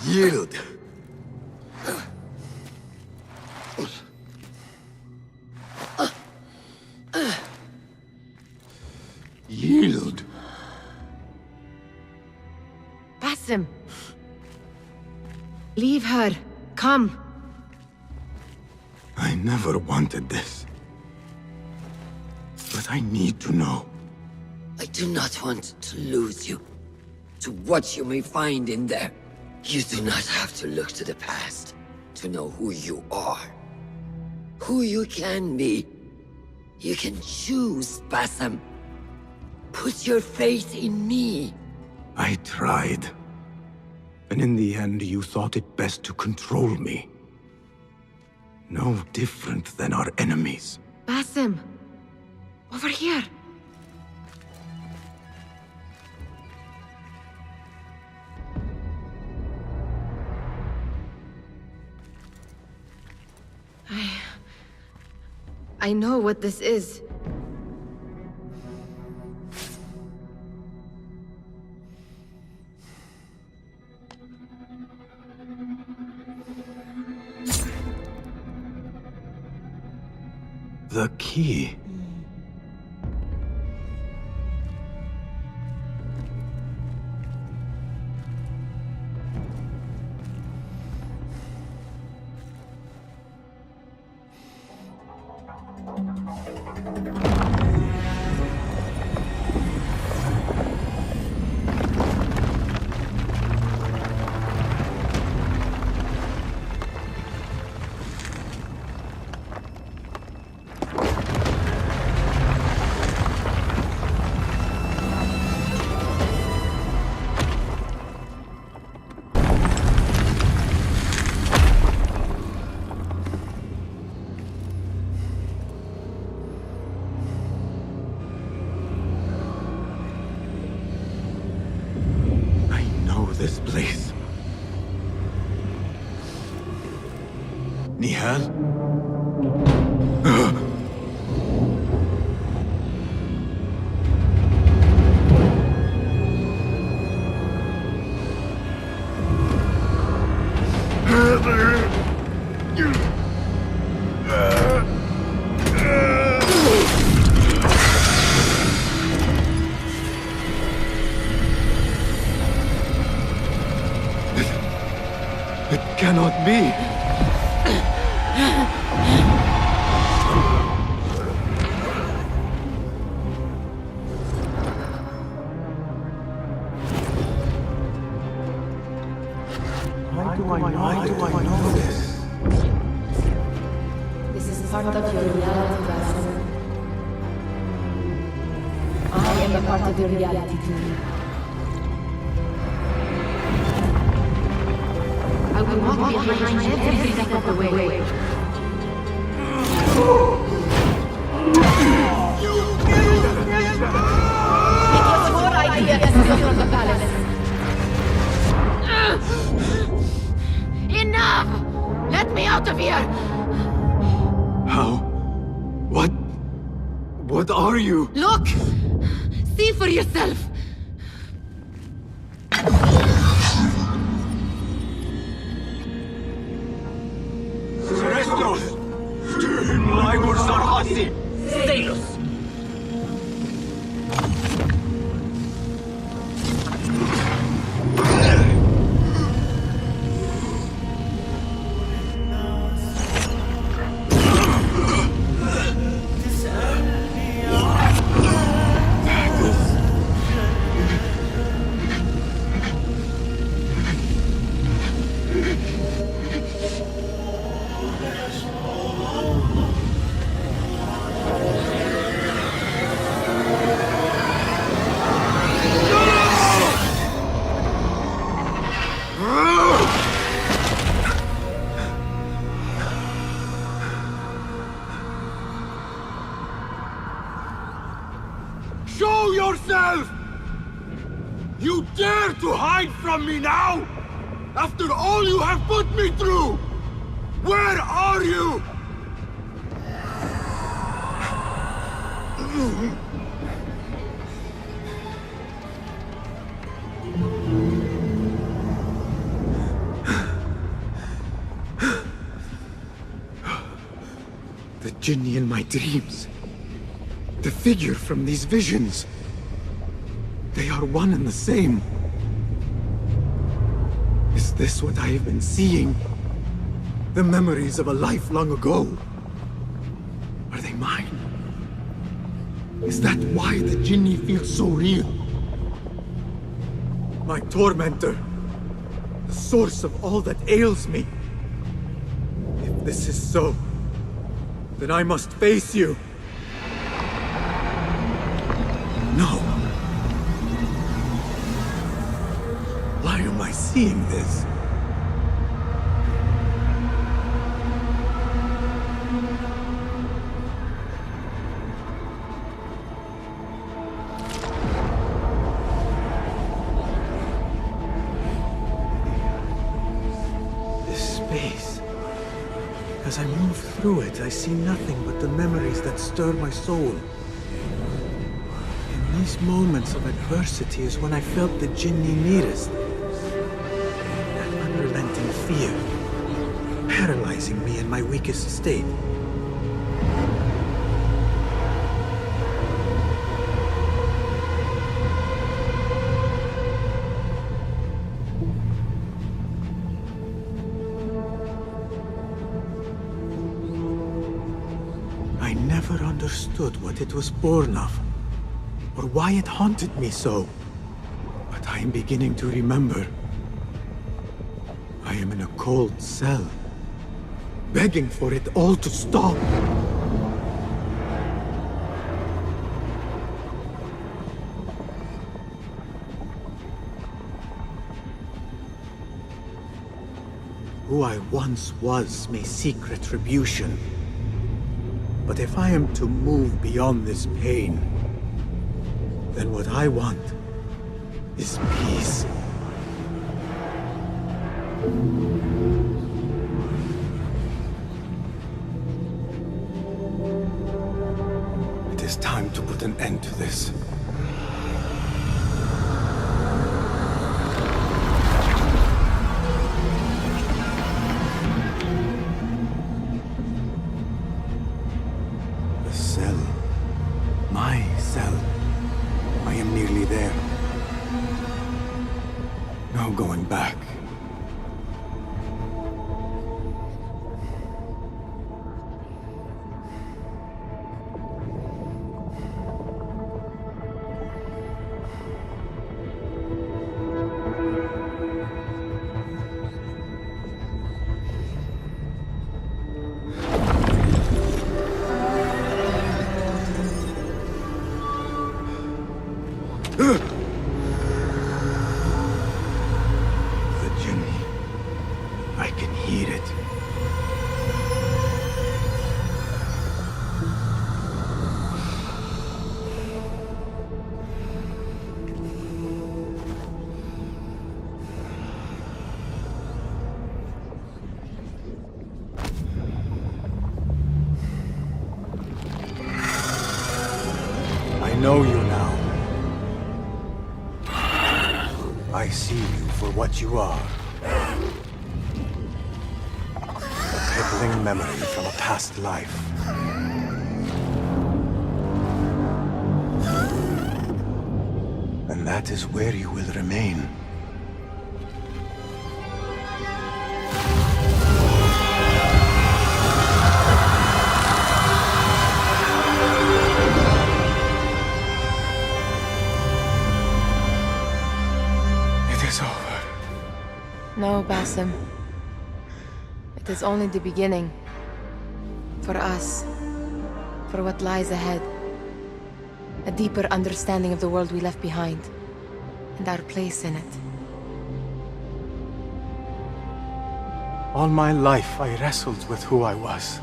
Yield. Yield. Basim. Leave her. Come. I never wanted this. But I need to know. I do not want to lose you to what you may find in there. You do not have to look to the past to know who you are. Who you can be. You can choose, Basim. Put put your faith in me. I tried. And in the end, you thought it best to control me. No different than our enemies. Basim! Over here! I know what this is. The key. This place. Nihal? Cannot be. Why do I know this? This is part of your reality, Basim. I am a part of the reality too. I will walk behind every step of the way. It was your idea to steal from the palace. Enough! Let me out of here! How? What are you? Look! See for yourself! Stay. Show yourself! You dare to hide from me now? After all you have put me through! Where are you? The Jinni in my dreams. The figure from these visions. They are one and the same. Is this what I have been seeing? The memories of a life long ago? Are they mine? Is that why the Jinni feels so real? My tormentor. The source of all that ails me. If this is so, then I must face you. No. Why am I seeing this? This space. As I move through it, I see nothing but the memories that stir my soul. In these moments of adversity is when I felt the Jinni nearest. That unrelenting fear, paralyzing me in my weakest state. I never understood what it was born of, or why it haunted me so. But I am beginning to remember. I am in a cold cell, begging for it all to stop. Who I once was may seek retribution. But if I am to move beyond this pain, then what I want is peace. It is time to put an end to this. My cell. I am nearly there. No going back. The Jinni. I can hear it. I know you now. I see you for what you are. A crippling memory from a past life. And that is where you will remain. It is over. No, Basim. It is only the beginning. For us. For what lies ahead. A deeper understanding of the world we left behind. And our place in it. All my life I wrestled with who I was.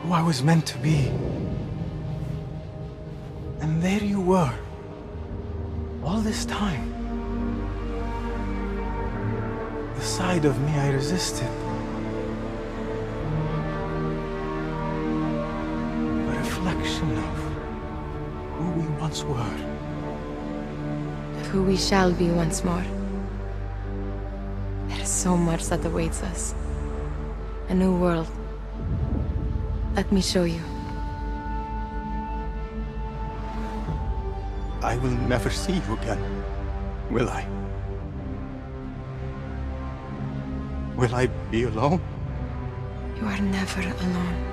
Who I was meant to be. And there you were. All this time. The side of me I resisted. A reflection of who we once were. Of who we shall be once more. There is so much that awaits us. A new world. Let me show you. I will never see you again, will I? Will I be alone? You are never alone.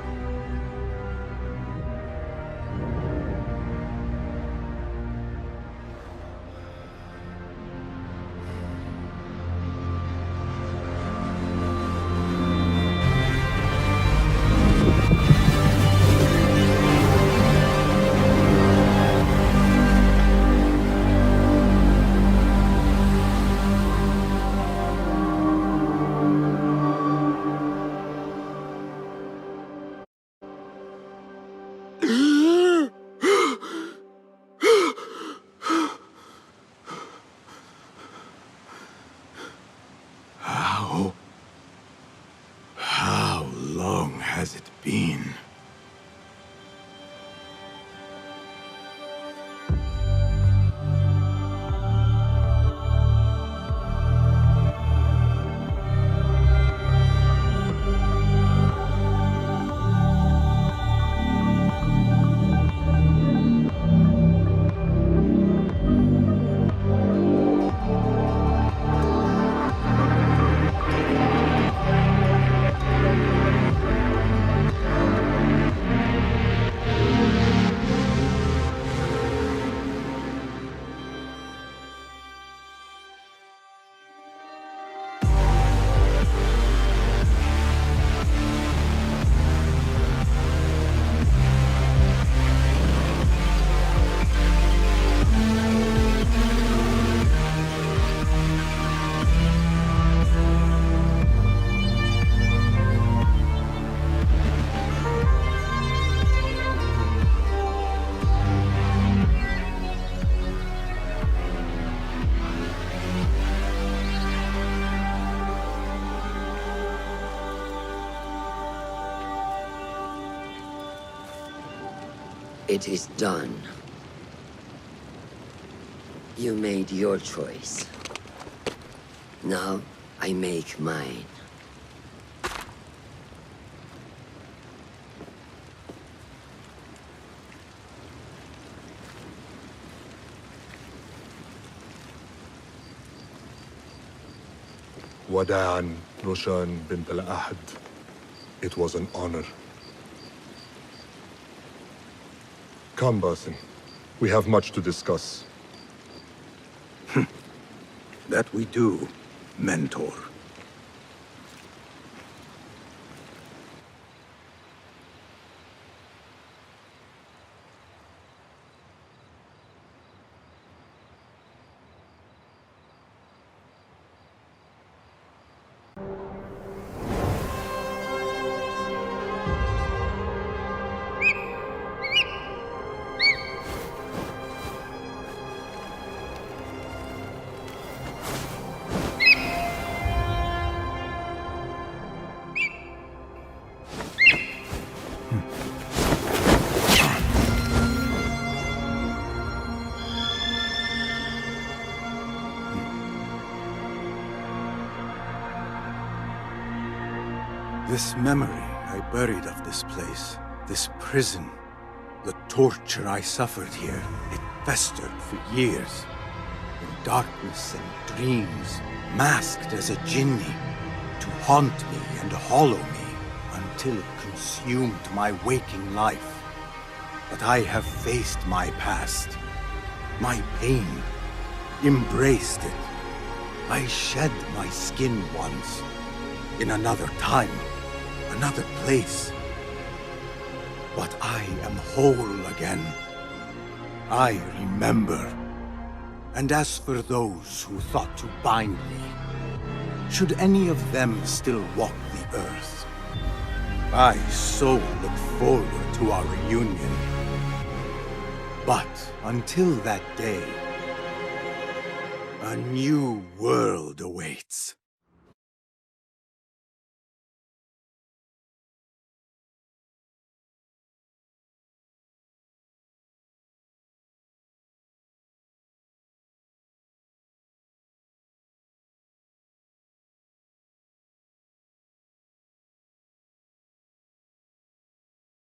It is done. You made your choice. Now, I make mine. Wada'an, Roshan bint al-Ahad. It was an honor. Come, Basim. We have much to discuss. That we do, Mentor. This memory I buried of this place, this prison, the torture I suffered here, it festered for years. In darkness and dreams, masked as a jinni, to haunt me and hollow me, until it consumed my waking life. But I have faced my past, my pain, embraced it. I shed my skin once, in another time, another place. But I am whole again. I remember. And as for those who thought to bind me, should any of them still walk the earth, I so look forward to our reunion. But until that day, a new world awaits.